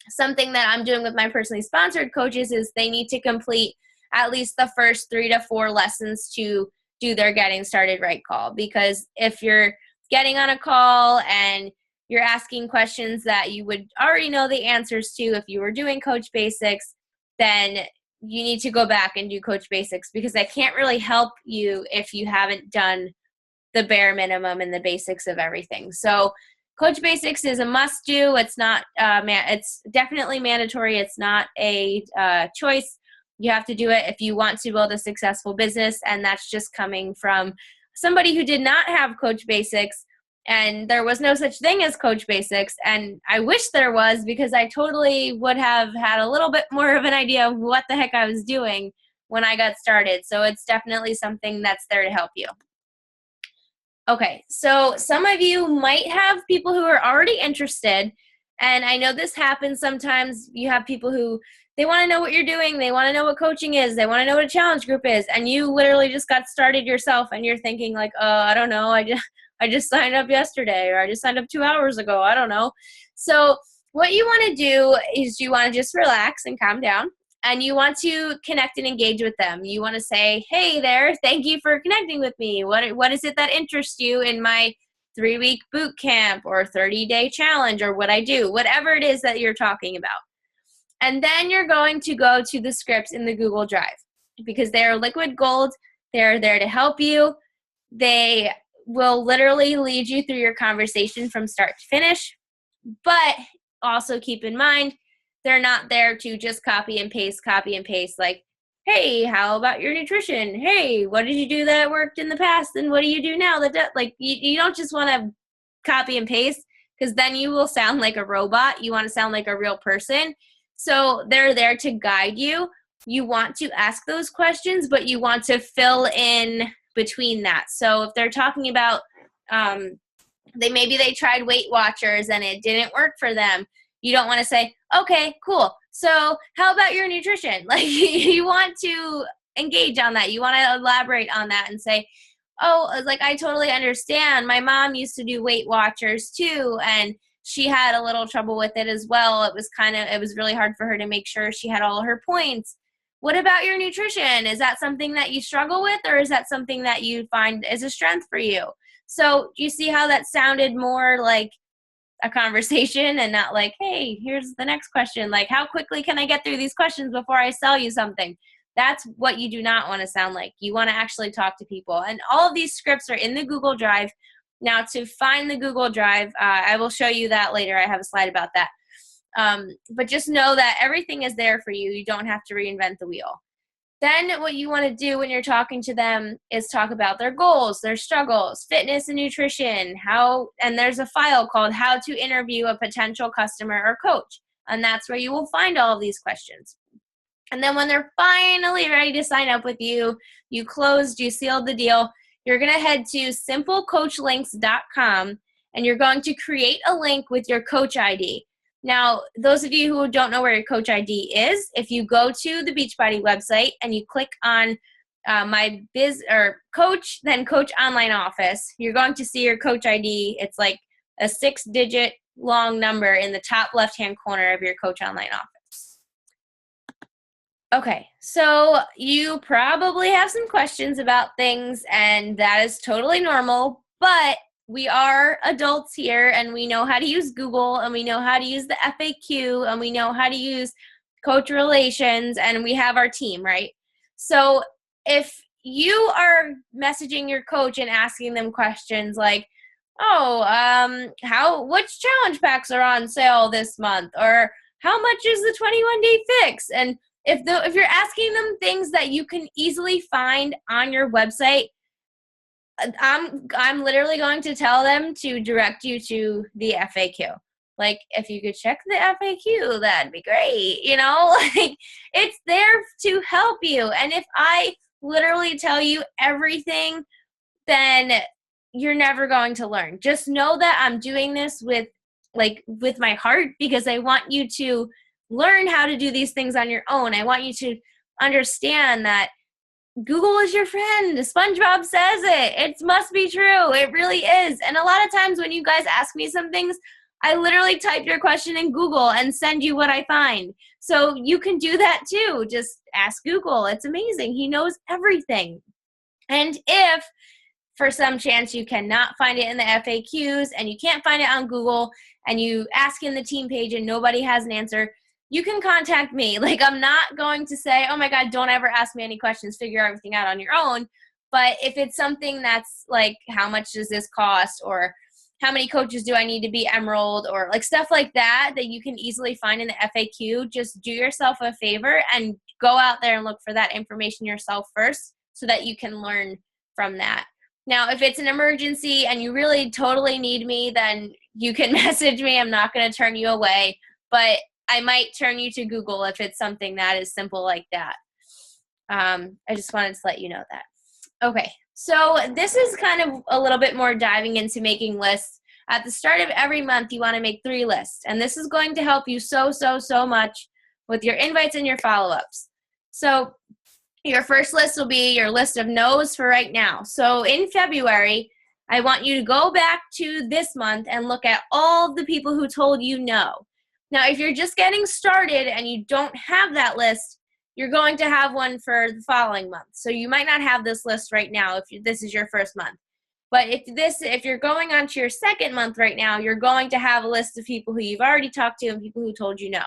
something that I'm doing with my personally sponsored coaches is they need to complete at least the first 3 to 4 lessons to do their Getting Started Right call. Because if you're getting on a call and you're asking questions that you would already know the answers to if you were doing Coach Basics, then you need to go back and do Coach Basics, because I can't really help you if you haven't done the bare minimum and the basics of everything. So Coach Basics is a must-do. It's not. It's definitely mandatory. It's not a choice. You have to do it if you want to build a successful business, and that's just coming from somebody who did not have Coach Basics, and there was no such thing as Coach Basics, and I wish there was, because I totally would have had a little bit more of an idea of what the heck I was doing when I got started. So it's definitely something that's there to help you. Okay, so some of you might have people who are already interested, and I know this happens sometimes. You have people who, they want to know what you're doing, they want to know what coaching is, they want to know what a challenge group is, and you literally just got started yourself, and you're thinking like, I don't know, I just signed up yesterday, or I just signed up 2 hours ago, I don't know. So what you want to do is you want to just relax and calm down, and you want to connect and engage with them. You want to say, hey there, thank you for connecting with me. What is it that interests you in my 3-week boot camp or 30-day challenge or what I do, whatever it is that you're talking about. And then you're going to go to the scripts in the Google Drive because they are liquid gold. They're there to help you. They will literally lead you through your conversation from start to finish. But also keep in mind, they're not there to just copy and paste, like, hey, how about your nutrition? Hey, what did you do that worked in the past? And what do you do now? Like, you don't just want to copy and paste, because then you will sound like a robot. You want to sound like a real person. So they're there to guide you. You want to ask those questions, but you want to fill in between that. So if they're talking about maybe they tried Weight Watchers and it didn't work for them, you don't want to say, okay, cool, so how about your nutrition? Like, you want to engage on that. You want to elaborate on that and say, oh, like, I totally understand. My mom used to do Weight Watchers too, and she had a little trouble with it as well. It was really hard for her to make sure she had all her points. What about your nutrition? Is that something that you struggle with, or is that something that you find is a strength for you? So you see how that sounded more like a conversation and not like, hey, here's the next question. Like, how quickly can I get through these questions before I sell you something? That's what you do not want to sound like. You want to actually talk to people. And all of these scripts are in the Google Drive. Now, to find the Google Drive, I will show you that later. I have a slide about that. But just know that everything is there for you. You don't have to reinvent the wheel. Then what you want to do when you're talking to them is talk about their goals, their struggles, fitness and nutrition, and there's a file called How to Interview a Potential Customer or Coach. And that's where you will find all of these questions. And then when they're finally ready to sign up with you, you sealed the deal, you're going to head to simplecoachlinks.com and you're going to create a link with your coach ID. Now, those of you who don't know where your coach ID is, if you go to the Beachbody website and you click on my coach, then coach online office, you're going to see your coach ID. It's like a 6-digit long number in the top left-hand corner of your coach online office. Okay, so you probably have some questions about things, and that is totally normal, but we are adults here, and we know how to use Google, and we know how to use the FAQ, and we know how to use coach relations, and we have our team, right? So if you are messaging your coach and asking them questions like, which challenge packs are on sale this month? Or how much is the 21-day fix? And if you're asking them things that you can easily find on your website, I'm literally going to tell them to direct you to the FAQ. Like, if you could check the FAQ, that'd be great. Like, it's there to help you. And if I literally tell you everything, then you're never going to learn. Just know that I'm doing this with my heart, because I want you to learn how to do these things on your own. I want you to understand that Google is your friend. SpongeBob says it. It must be true. It really is. And a lot of times when you guys ask me some things, I literally type your question in Google and send you what I find. So you can do that too. Just ask Google. It's amazing. He knows everything. And if for some chance you cannot find it in the FAQs and you can't find it on Google and you ask in the team page and nobody has an answer, you can contact me. Like, I'm not going to say, oh my God, don't ever ask me any questions, figure everything out on your own. But if it's something that's like, how much does this cost? Or how many coaches do I need to be Emerald? Or like stuff like that you can easily find in the FAQ, just do yourself a favor and go out there and look for that information yourself first so that you can learn from that. Now, if it's an emergency and you really totally need me, then you can message me. I'm not going to turn you away. But I might turn you to Google if it's something that is simple like that. I just wanted to let you know that. Okay, so this is kind of a little bit more diving into making lists. At the start of every month, you want to make 3 lists. And this is going to help you so much with your invites and your follow-ups. So your first list will be your list of no's for right now. So in February, I want you to go back to this month and look at all the people who told you no. Now, if you're just getting started and you don't have that list, you're going to have one for the following month. So you might not have this list right now if this is your first month. But if you're going on to your second month right now, you're going to have a list of people who you've already talked to and people who told you no.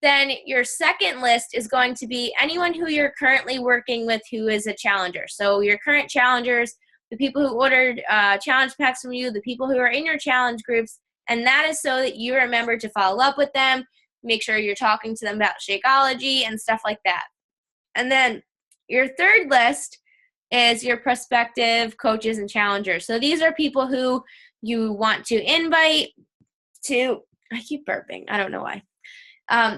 Then your second list is going to be anyone who you're currently working with who is a challenger. So your current challengers, the people who ordered challenge packs from you, the people who are in your challenge groups, and that is so that you remember to follow up with them, make sure you're talking to them about Shakeology and stuff like that. And then your third list is your prospective coaches and challengers. So these are people who you want to invite to, I keep burping, I don't know why.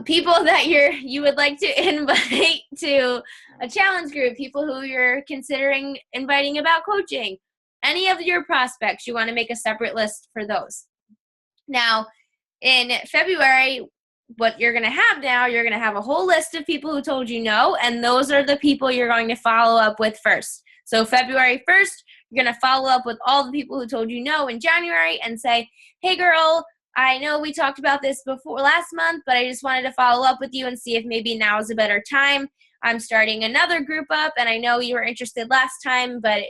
People that you would like to invite to a challenge group, people who you're considering inviting about coaching, any of your prospects, you want to make a separate list for those. Now, in February, what you're going to have now, you're going to have a whole list of people who told you no, and those are the people you're going to follow up with first. So February 1st, you're going to follow up with all the people who told you no in January and say, hey girl, I know we talked about this before last month, but I just wanted to follow up with you and see if maybe now is a better time. I'm starting another group up, and I know you were interested last time, but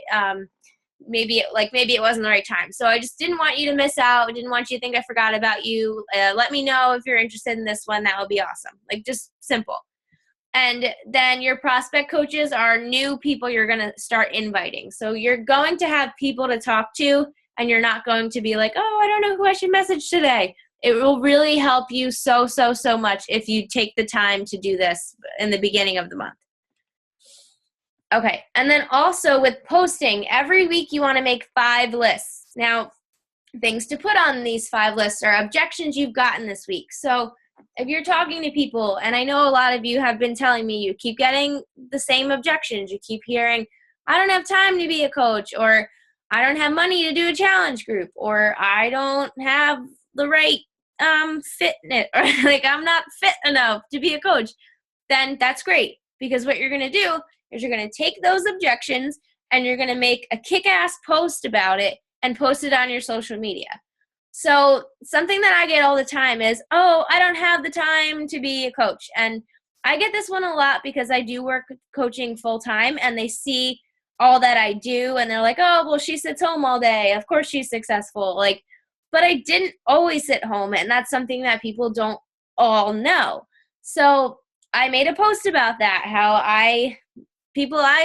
maybe it wasn't the right time. So I just didn't want you to miss out. I didn't want you to think I forgot about you. Let me know if you're interested in this one. That would be awesome. Like, just simple. And then your prospect coaches are new people you're going to start inviting. So you're going to have people to talk to, and you're not going to be like, oh, I don't know who I should message today. It will really help you so much if you take the time to do this in the beginning of the month. Okay, and then also with posting, every week you want to make 5 lists. Now, things to put on these 5 lists are objections you've gotten this week. So if you're talking to people, and I know a lot of you have been telling me you keep getting the same objections. You keep hearing, I don't have time to be a coach, or I don't have money to do a challenge group, or I don't have the right fitness, or like I'm not fit enough to be a coach. Then that's great, because what you're going to do is you're going to take those objections and you're going to make a kick-ass post about it and post it on your social media. So something that I get all the time is, oh, I don't have the time to be a coach. And I get this one a lot because I do work coaching full-time, and they see all that I do and they're like, oh, well, she sits home all day. Of course she's successful. Like, but I didn't always sit home, and that's something that people don't all know. So I made a post about that, how I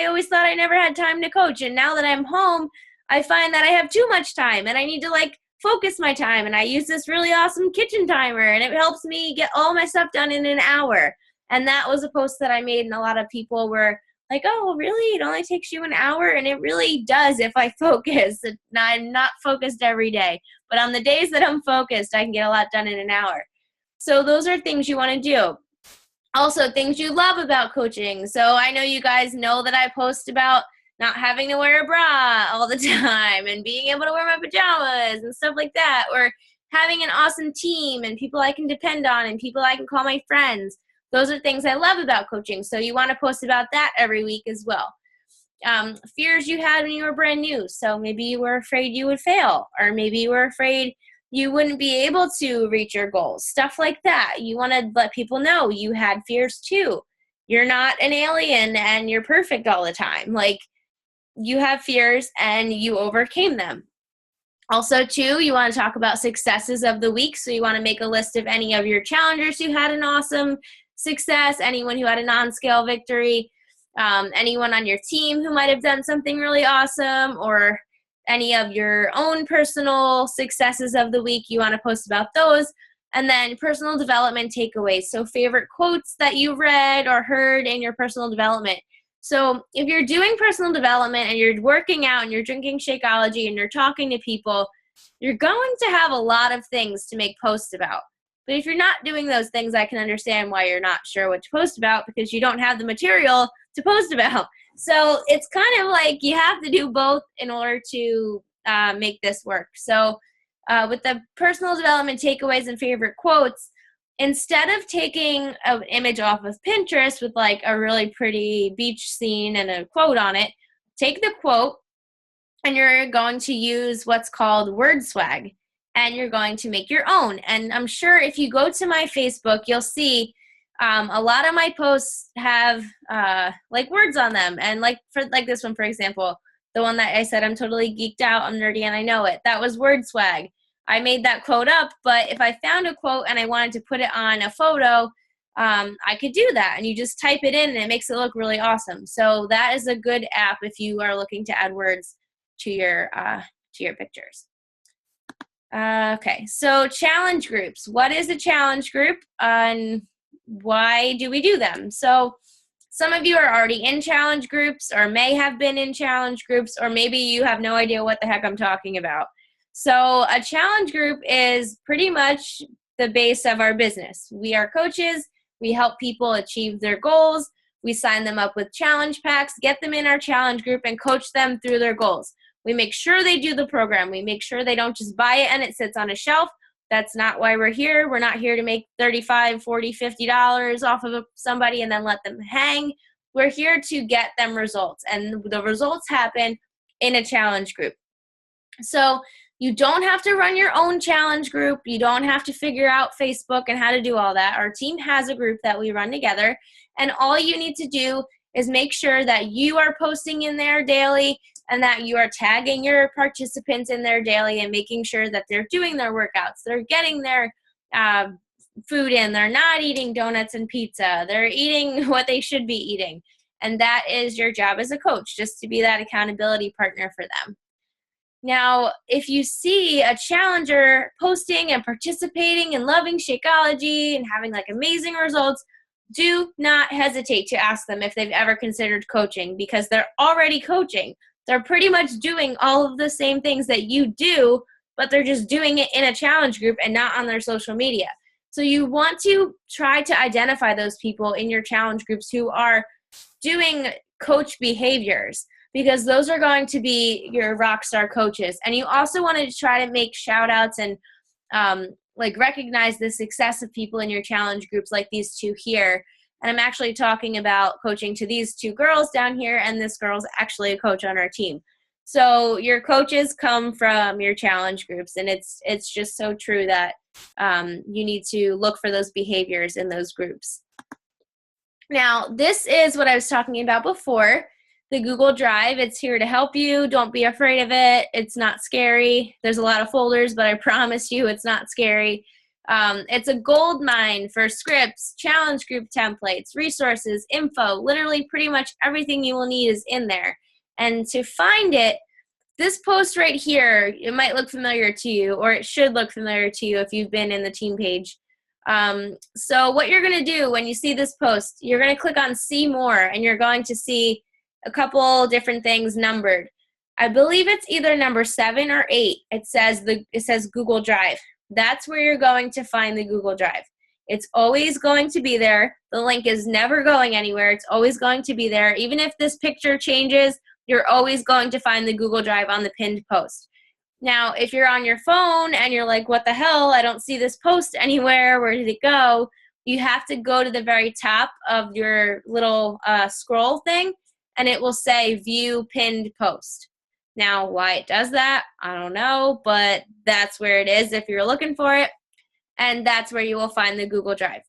always thought I never had time to coach, and now that I'm home, I find that I have too much time and I need to focus my time, and I use this really awesome kitchen timer, and it helps me get all my stuff done in an hour. And that was a post that I made, and a lot of people were like, oh, really? It only takes you an hour? And it really does if I focus. I'm not focused every day, but on the days that I'm focused, I can get a lot done in an hour. So those are things you want to do. Also, things you love about coaching. So I know you guys know that I post about not having to wear a bra all the time and being able to wear my pajamas and stuff like that, or having an awesome team and people I can depend on and people I can call my friends. Those are things I love about coaching. So you want to post about that every week as well. Fears you had when you were brand new. So maybe you were afraid you would fail, or maybe you were afraid you wouldn't be able to reach your goals. Stuff like that. You want to let people know you had fears too. You're not an alien and you're perfect all the time. Like, you have fears and you overcame them. Also, too, you want to talk about successes of the week. So you want to make a list of any of your challengers who had an awesome success, anyone who had a non-scale victory, anyone on your team who might have done something really awesome, or any of your own personal successes of the week. You want to post about those. And then personal development takeaways. So favorite quotes that you read or heard in your personal development. So if you're doing personal development and you're working out and you're drinking Shakeology and you're talking to people, you're going to have a lot of things to make posts about. But if you're not doing those things, I can understand why you're not sure what to post about, because you don't have the material to post about. So it's kind of like you have to do both in order to make this work. So with the personal development takeaways and favorite quotes, instead of taking an image off of Pinterest with like a really pretty beach scene and a quote on it, take the quote and you're going to use what's called word swag. and you're going to make your own. And I'm sure if you go to my Facebook, you'll see a lot of my posts have like words on them. And like this one, for example, the one that I said, I'm totally geeked out, I'm nerdy, and I know it. That was word swag. I made that quote up, but if I found a quote and I wanted to put it on a photo, I could do that. And you just type it in and it makes it look really awesome. So that is a good app if you are looking to add words to your pictures. Okay, so challenge groups. What is a challenge group and why do we do them? So some of you are already in challenge groups or may have been in challenge groups, or maybe you have no idea what the heck I'm talking about. So a challenge group is pretty much the base of our business. We are coaches. We help people achieve their goals. We sign them up with challenge packs, get them in our challenge group, and coach them through their goals. We make sure they do the program. We make sure they don't just buy it and it sits on a shelf. That's not why we're here. We're not here to make $35, $40, $50 off of somebody and then let them hang. We're here to get them results, and the results happen in a challenge group. So you don't have to run your own challenge group. You don't have to figure out Facebook and how to do all that. Our team has a group that we run together, and all you need to do is make sure that you are posting in there daily and that you are tagging your participants in there daily and making sure that they're doing their workouts, they're getting their food in, they're not eating donuts and pizza, they're eating what they should be eating. And that is your job as a coach, just to be that accountability partner for them. Now, if you see a challenger posting and participating and loving Shakeology and having like amazing results, do not hesitate to ask them if they've ever considered coaching, because they're already coaching. They're pretty much doing all of the same things that you do, but they're just doing it in a challenge group and not on their social media. So you want to try to identify those people in your challenge groups who are doing coach behaviors, because those are going to be your rock star coaches. And you also want to try to make shout outs and like recognize the success of people in your challenge groups, like these two here. And I'm actually talking about coaching to these two girls down here, and this girl's actually a coach on our team. So your coaches come from your challenge groups, and it's just so true that you need to look for those behaviors in those groups. Now, this is what I was talking about before, the Google Drive. It's here to help you. Don't be afraid of it. It's not scary. There's a lot of folders, but I promise you it's not scary. It's a gold mine for scripts, challenge group templates, resources, info. Literally pretty much everything you will need is in there. And to find it, this post right here, it might look familiar to you, or it should look familiar to you if you've been in the team page. So what you're going to do when you see this post, you're going to click on see more, and you're going to see a couple different things numbered. I believe it's either number 7 or 8. It says Google Drive. That's where you're going to find the Google Drive. It's always going to be there. The link is never going anywhere. It's always going to be there. Even if this picture changes, you're always going to find the Google Drive on the pinned post. Now, if you're on your phone and you're like, what the hell? I don't see this post anywhere. Where did it go? You have to go to the very top of your little scroll thing, and it will say view pinned post. Now, why it does that, I don't know, but that's where it is if you're looking for it, and that's where you will find the Google Drive.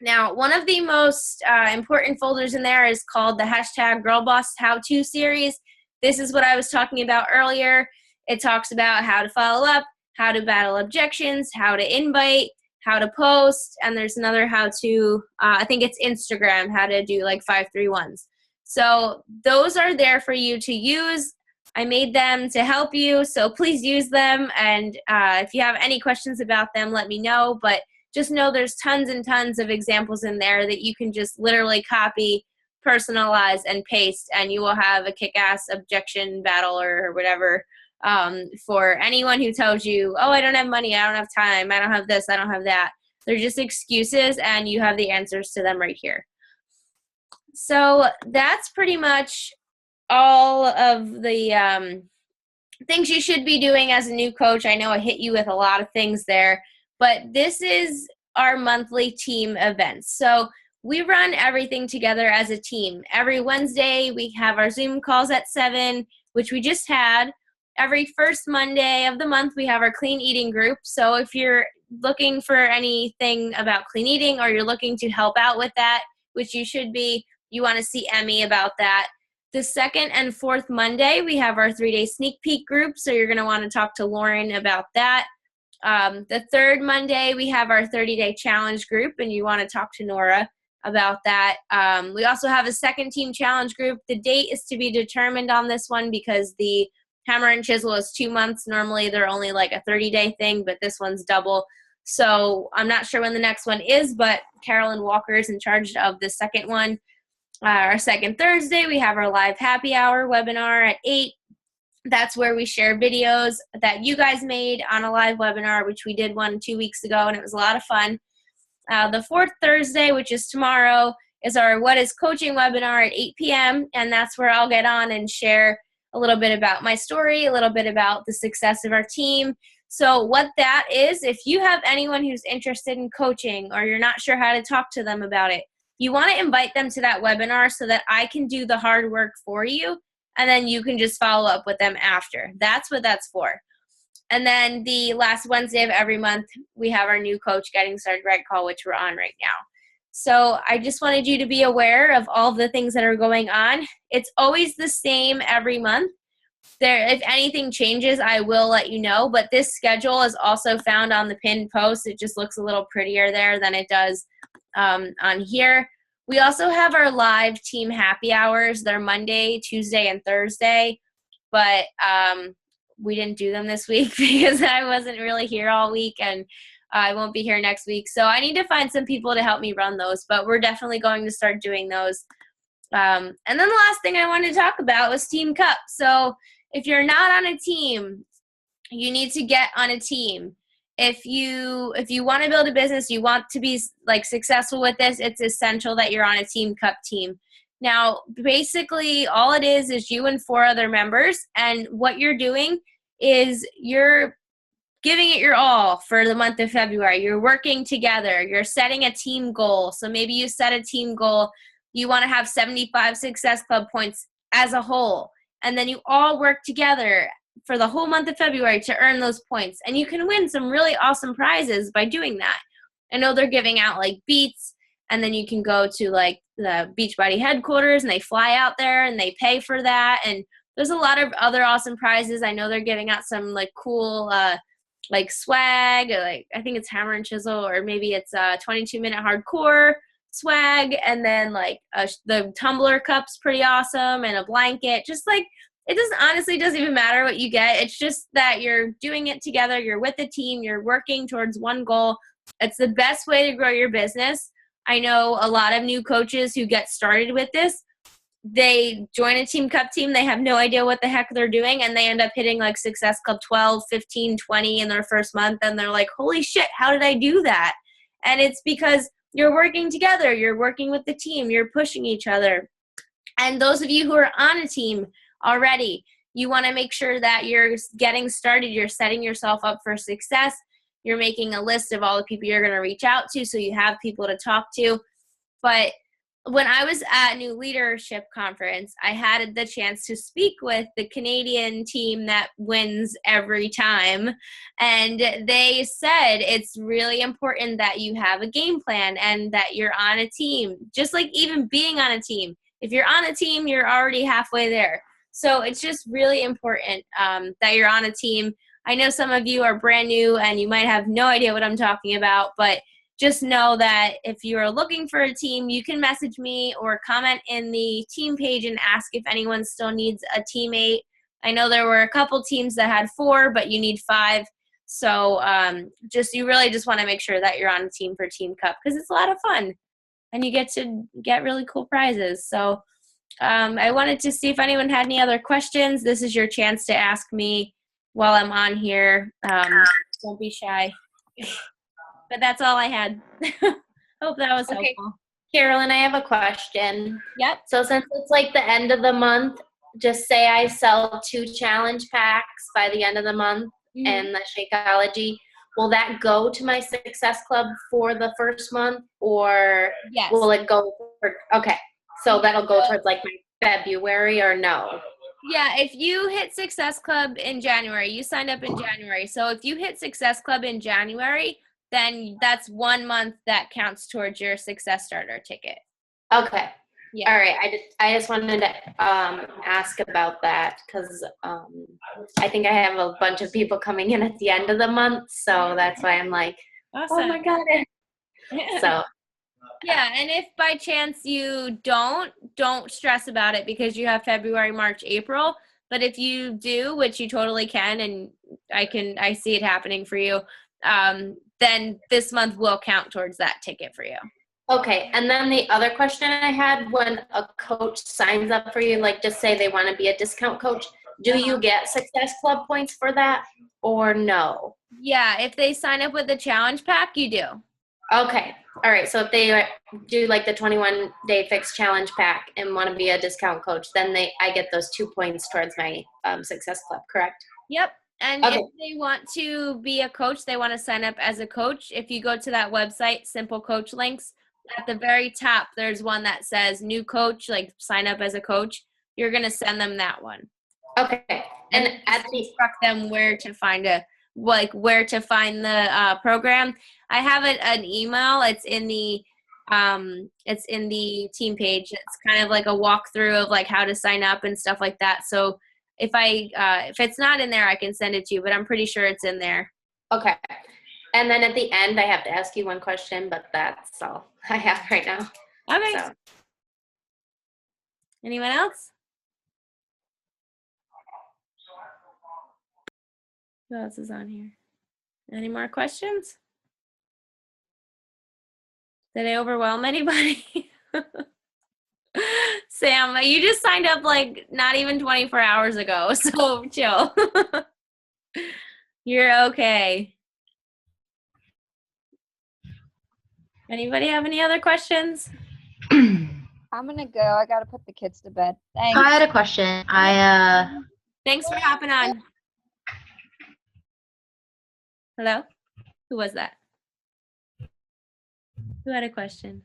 Now, one of the most important folders in there is called the #GirlBoss How-To series. This is what I was talking about earlier. It talks about how to follow up, how to battle objections, how to invite, how to post, and there's another how-to, I think it's Instagram, how to do like 531s. So those are there for you to use. I made them to help you, so please use them. And if you have any questions about them, let me know. But just know there's tons and tons of examples in there that you can just literally copy, personalize, and paste, and you will have a kick-ass objection battle or whatever for anyone who tells you, oh, I don't have money, I don't have time, I don't have this, I don't have that. They're just excuses, and you have the answers to them right here. So that's pretty much all of the things you should be doing as a new coach. I know I hit you with a lot of things there, but this is our monthly team events. So we run everything together as a team. Every Wednesday, we have our Zoom calls at 7, which we just had. every first Monday of the month, we have our clean eating group. So if you're looking for anything about clean eating or you're looking to help out with that, which you should be, you want to see Emmy about that. The second and fourth Monday, we have our 3-day sneak peek group. So you're going to want to talk to Lauren about that. The third Monday, we have our 30-day challenge group, and you want to talk to Nora about that. We also have a second team challenge group. The date is to be determined on this one because the hammer and chisel is 2 months. Normally, they're only like a 30-day thing, but this one's double. So I'm not sure when the next one is, but Carolyn Walker is in charge of the second one. Our second Thursday, we have our live happy hour webinar at 8. That's where we share videos that you guys made on a live webinar, which we did one 2 weeks ago, and it was a lot of fun. The fourth Thursday, which is tomorrow, is our What is Coaching webinar at 8 p.m., and that's where I'll get on and share a little bit about my story, a little bit about the success of our team. So what that is, if you have anyone who's interested in coaching or you're not sure how to talk to them about it, you want to invite them to that webinar so that I can do the hard work for you, and then you can just follow up with them after. That's what that's for. And then the last Wednesday of every month, we have our new Coach Getting Started Right call, which we're on right now. So I just wanted you to be aware of all the things that are going on. It's always the same every month. If anything changes, I will let you know. But this schedule is also found on the pinned post. It just looks a little prettier there than it does on here. We also have our live team happy hours. They're Monday, Tuesday, and Thursday. But we didn't do them this week because I wasn't really here all week, and I won't be here next week. So I need to find some people to help me run those, but we're definitely going to start doing those. And then the last thing I wanted to talk about was Team Cup. So if you're not on a team, you need to get on a team. If you want to build a business, you want to be like successful with this, it's essential that you're on a Team Cup team. Now, basically, all it is you and 4 other members, and what you're doing is you're giving it your all for the month of February. You're working together. You're setting a team goal. So maybe you set a team goal. You want to have 75 Success Club points as a whole, and then you all work together for the whole month of February to earn those points, and you can win some really awesome prizes by doing that. I know they're giving out like beats, and then you can go to like the Beachbody headquarters and they fly out there and they pay for that. And there's a lot of other awesome prizes. I know they're giving out some like cool like swag, like I think it's hammer and chisel, or maybe it's 22-minute hardcore swag, and then like the tumbler cup's pretty awesome, and a blanket. Just like, it doesn't even matter what you get. It's just that you're doing it together. You're with a team. You're working towards one goal. It's the best way to grow your business. I know a lot of new coaches who get started with this. They join a Team Cup team. They have no idea what the heck they're doing, and they end up hitting like Success Club 12, 15, 20 in their first month, and they're like, holy shit, how did I do that? And it's because you're working together. You're working with the team. You're pushing each other. And those of you who are on a team already, you want to make sure that you're getting started. You're setting yourself up for success. You're making a list of all the people you're going to reach out to so you have people to talk to. But when I was at New Leadership Conference, I had the chance to speak with the Canadian team that wins every time. And they said it's really important that you have a game plan and that you're on a team. Just like even being on a team. If you're on a team, you're already halfway there. So it's just really important that you're on a team. I know some of you are brand new and you might have no idea what I'm talking about, but just know that if you are looking for a team, you can message me or comment in the team page and ask if anyone still needs a teammate. I know there were a couple teams that had 4, but you need 5. So you really just want to make sure that you're on a team for Team Cup because it's a lot of fun and you get to get really cool prizes. So I wanted to see if anyone had any other questions. This is your chance to ask me while I'm on here. Don't be shy. But that's all I had. Hope that was helpful. Carolyn, I have a question. Yep. So since it's like the end of the month, just say I sell 2 challenge packs by the end of the month and the Shakeology. Will that go to my Success Club for the first month, or will it go for, okay. So that'll go towards like my February, or no? Yeah, if you hit Success Club in January, you signed up in January. So if you hit Success Club in January, then that's 1 month that counts towards your Success Starter ticket. Okay. Yeah. All right. I just wanted to ask about that because I think I have a bunch of people coming in at the end of the month, so that's why I'm like, oh my Awesome. god. So Yeah, and if by chance you don't stress about it because you have February, March, April. But if you do, which you totally can, and I see it happening for you, then this month will count towards that ticket for you. okay. And then the other question I had, when a coach signs up for you, like just say they want to be a discount coach, do you get Success Club points for that or no? Yeah, if they sign up with the challenge pack, you do. Okay. All right. So if they do like the 21-day fixed challenge pack and want to be a discount coach, then I get those 2 points towards my Success Club, correct? Yep. And Okay. if they want to be a coach, they want to sign up as a coach. If you go to that website, Simple Coach Links, at the very top, there's one that says new coach, like sign up as a coach. You're going to send them that one. Okay. And And at the instruct them where to find the program. I have an email. It's in the team page. It's kind of like a walkthrough of like how to sign up and stuff like that. So if it's not in there, I can send it to you, but I'm pretty sure it's in there. okay. And then at the end, I have to ask you one question, but that's all I have right now. Okay. So. Anyone else? Who else is on here? Any more questions? Did I overwhelm anybody? Sam, you just signed up like not even 24 hours ago, so chill. You're okay. Anybody have any other questions? I'm gonna go. I gotta put the kids to bed. Thanks. I had a question. Thanks for hopping on. Hello? Who was that? Who had a question?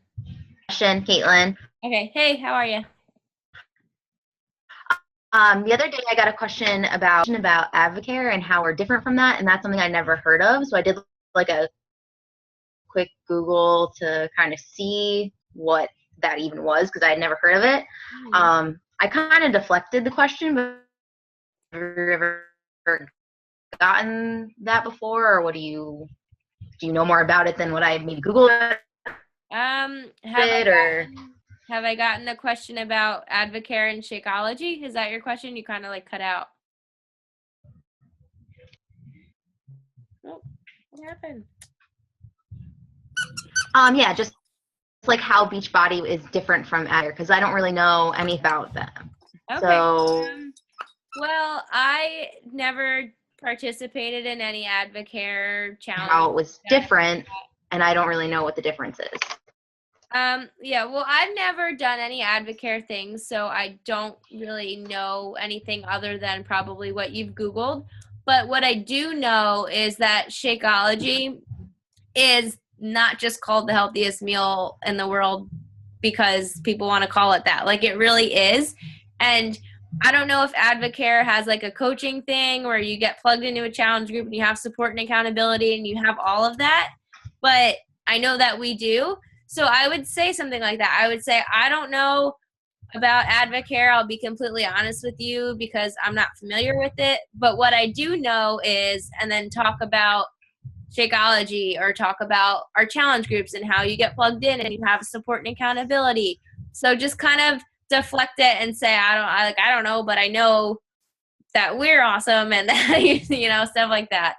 Caitlin. Okay. Hey, how are you? The other day I got a question about Advocare and how we're different from that, and that's something I never heard of. So I did like a quick Google to kind of see what that even was because I had never heard of it. I kind of deflected the question, but have you ever gotten that before, or do you know more about it than what I maybe Googled Have I gotten a question about Advocare and Shakeology? Is that your question? You kind of like cut out. Oh, what happened? Yeah, just like how Beachbody is different from Advocare because I don't really know any about them. Okay. So, well, I never participated in any Advocare challenge. How it was different, and I don't really know what the difference is. Yeah, well, I've never done any Advocare things, so I don't really know anything other than probably what you've Googled. But what I do know is that Shakeology is not just called the healthiest meal in the world because people want to call it that. Like, it really is. And I don't know if Advocare has like a coaching thing where you get plugged into a challenge group and you have support and accountability and you have all of that. But I know that we do. So I would say something like that. I would say, I don't know about Advocare. I'll be completely honest with you because I'm not familiar with it. But what I do know is, and then talk about Shakeology or talk about our challenge groups and how you get plugged in and you have support and accountability. So just kind of deflect it and say, I don't know, but I know that we're awesome and that, stuff like that.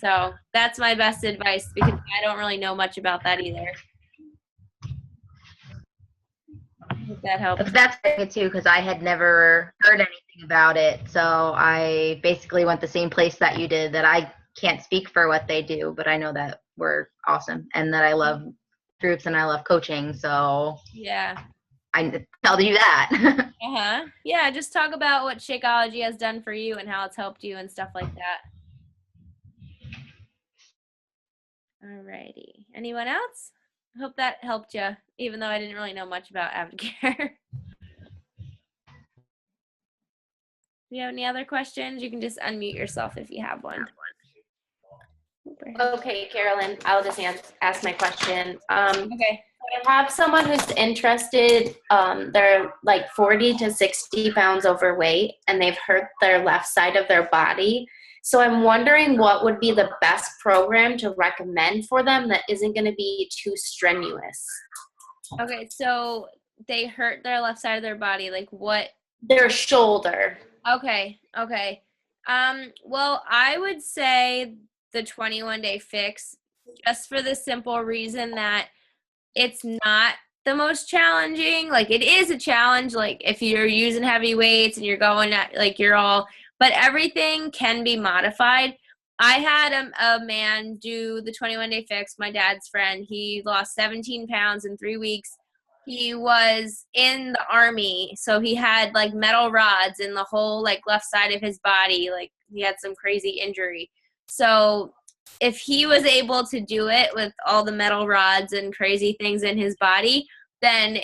So that's my best advice because I don't really know much about that either. If that helps. That's good too because I had never heard anything about it. So I basically went the same place that you did. That I can't speak for what they do, but I know that we're awesome and that I love groups and I love coaching. So yeah, I tell you that. Yeah, just talk about what Shakeology has done for you and how it's helped you and stuff like that. Alrighty. Anyone else? I hope that helped you, even though I didn't really know much about Advocare. Do you have any other questions? You can just unmute yourself if you have one. Okay, Carolyn, I'll just ask my question. Okay. I have someone who's interested. They're like 40 to 60 pounds overweight, and they've hurt their left side of their body. So I'm wondering what would be the best program to recommend for them that isn't going to be too strenuous. Okay, so they hurt their left side of their body. Like what? Their shoulder. Okay. Well, I would say the 21-day fix, just for the simple reason that it's not the most challenging. Like it is a challenge, like if you're using heavy weights and you're going at like but everything can be modified. I had a man do the 21-day fix, my dad's friend. He lost 17 pounds in 3 weeks. He was in the Army, so he had like metal rods in the whole like left side of his body. Like he had some crazy injury. So if he was able to do it with all the metal rods and crazy things in his body, then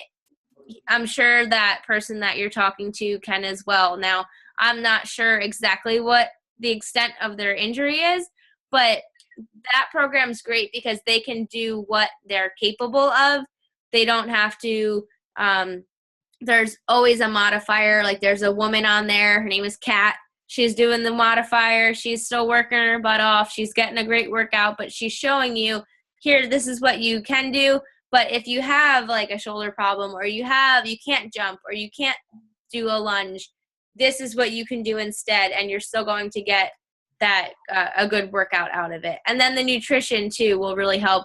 I'm sure that person that you're talking to can as well. Now, I'm not sure exactly what the extent of their injury is, but that program's great because they can do what they're capable of. They don't have to, there's always a modifier. Like there's a woman on there, her name is Kat. She's doing the modifier. She's still working her butt off. She's getting a great workout, but she's showing you, here, this is what you can do. But if you have like a shoulder problem or you can't jump or you can't do a lunge, this is what you can do instead. And you're still going to get that a good workout out of it. And then the nutrition too will really help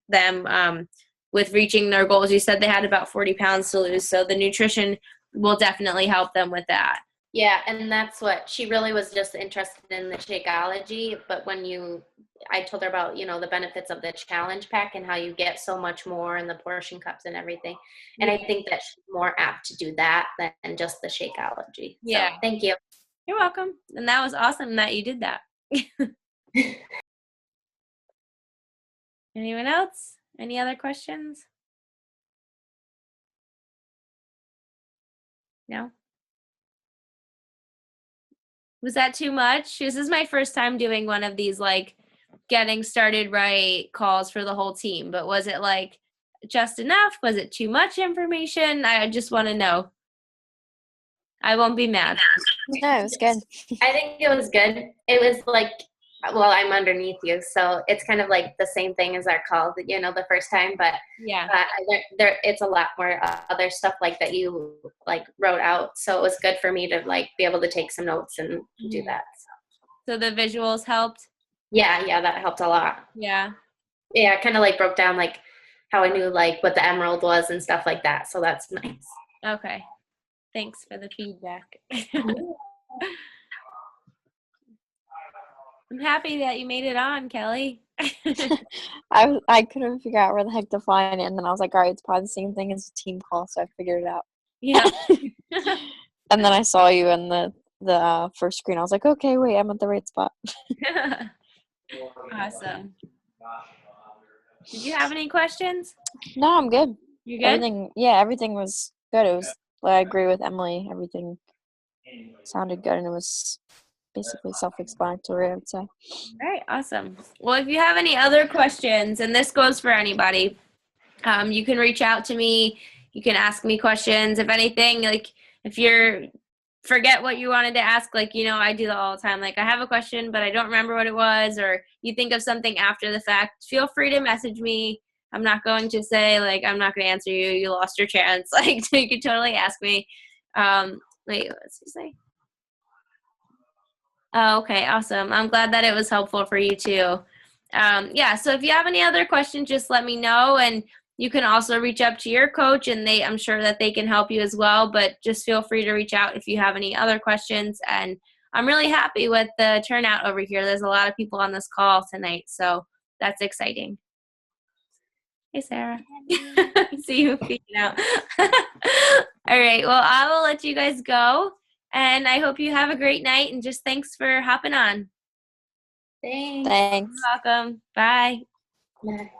them with reaching their goals. You said they had about 40 pounds to lose. So the nutrition will definitely help them with that. Yeah, and that's what she really was just interested in, the Shakeology. But when I told her about, the benefits of the challenge pack and how you get so much more and the portion cups and everything. And I think that she's more apt to do that than just the Shakeology. Yeah. So, thank you. You're welcome. And that was awesome that you did that. Anyone else? Any other questions? No? Was that too much? This is my first time doing one of these, like, getting started right calls for the whole team. But was it, like, just enough? Was it too much information? I just want to know. I won't be mad. No, it was good. I think it was good. It was like, well, I'm underneath you, so it's kind of like the same thing as our call, the first time, but yeah, it's a lot more other stuff like that you like wrote out. So it was good for me to like be able to take some notes and do that. So the visuals helped? Yeah, that helped a lot. Yeah. Yeah, kind of like broke down like how I knew like what the emerald was and stuff like that. So that's nice. Okay. Thanks for the feedback. I'm happy that you made it on, Kelly. I couldn't figure out where the heck to find it, and then I was like, all right, it's probably the same thing as a team call, so I figured it out. Yeah. And then I saw you in the first screen. I was like, okay, wait, I'm at the right spot. Awesome. Did you have any questions? No, I'm good. You good? Everything was good. It was, I agree with Emily. Everything sounded good, and it was basically self-explanatory, I would say. All right, awesome. Well, if you have any other questions, and this goes for anybody, you can reach out to me. You can ask me questions. If anything, like if you're forget what you wanted to ask, like, I do that all the time. Like, I have a question, but I don't remember what it was, or you think of something after the fact, feel free to message me. I'm not going to say, like, I'm not going to answer you. You lost your chance. Like, you can totally ask me. Wait, what's he say? Oh, okay, awesome. I'm glad that it was helpful for you too. So if you have any other questions, just let me know. And you can also reach up to your coach, and I'm sure that they can help you as well. But just feel free to reach out if you have any other questions. And I'm really happy with the turnout over here. There's a lot of people on this call tonight, so that's exciting. Hey, Sarah. See you peeking out. All right, well, I will let you guys go. And I hope you have a great night, and just thanks for hopping on. Thanks. Thanks. You're welcome. Bye. Bye.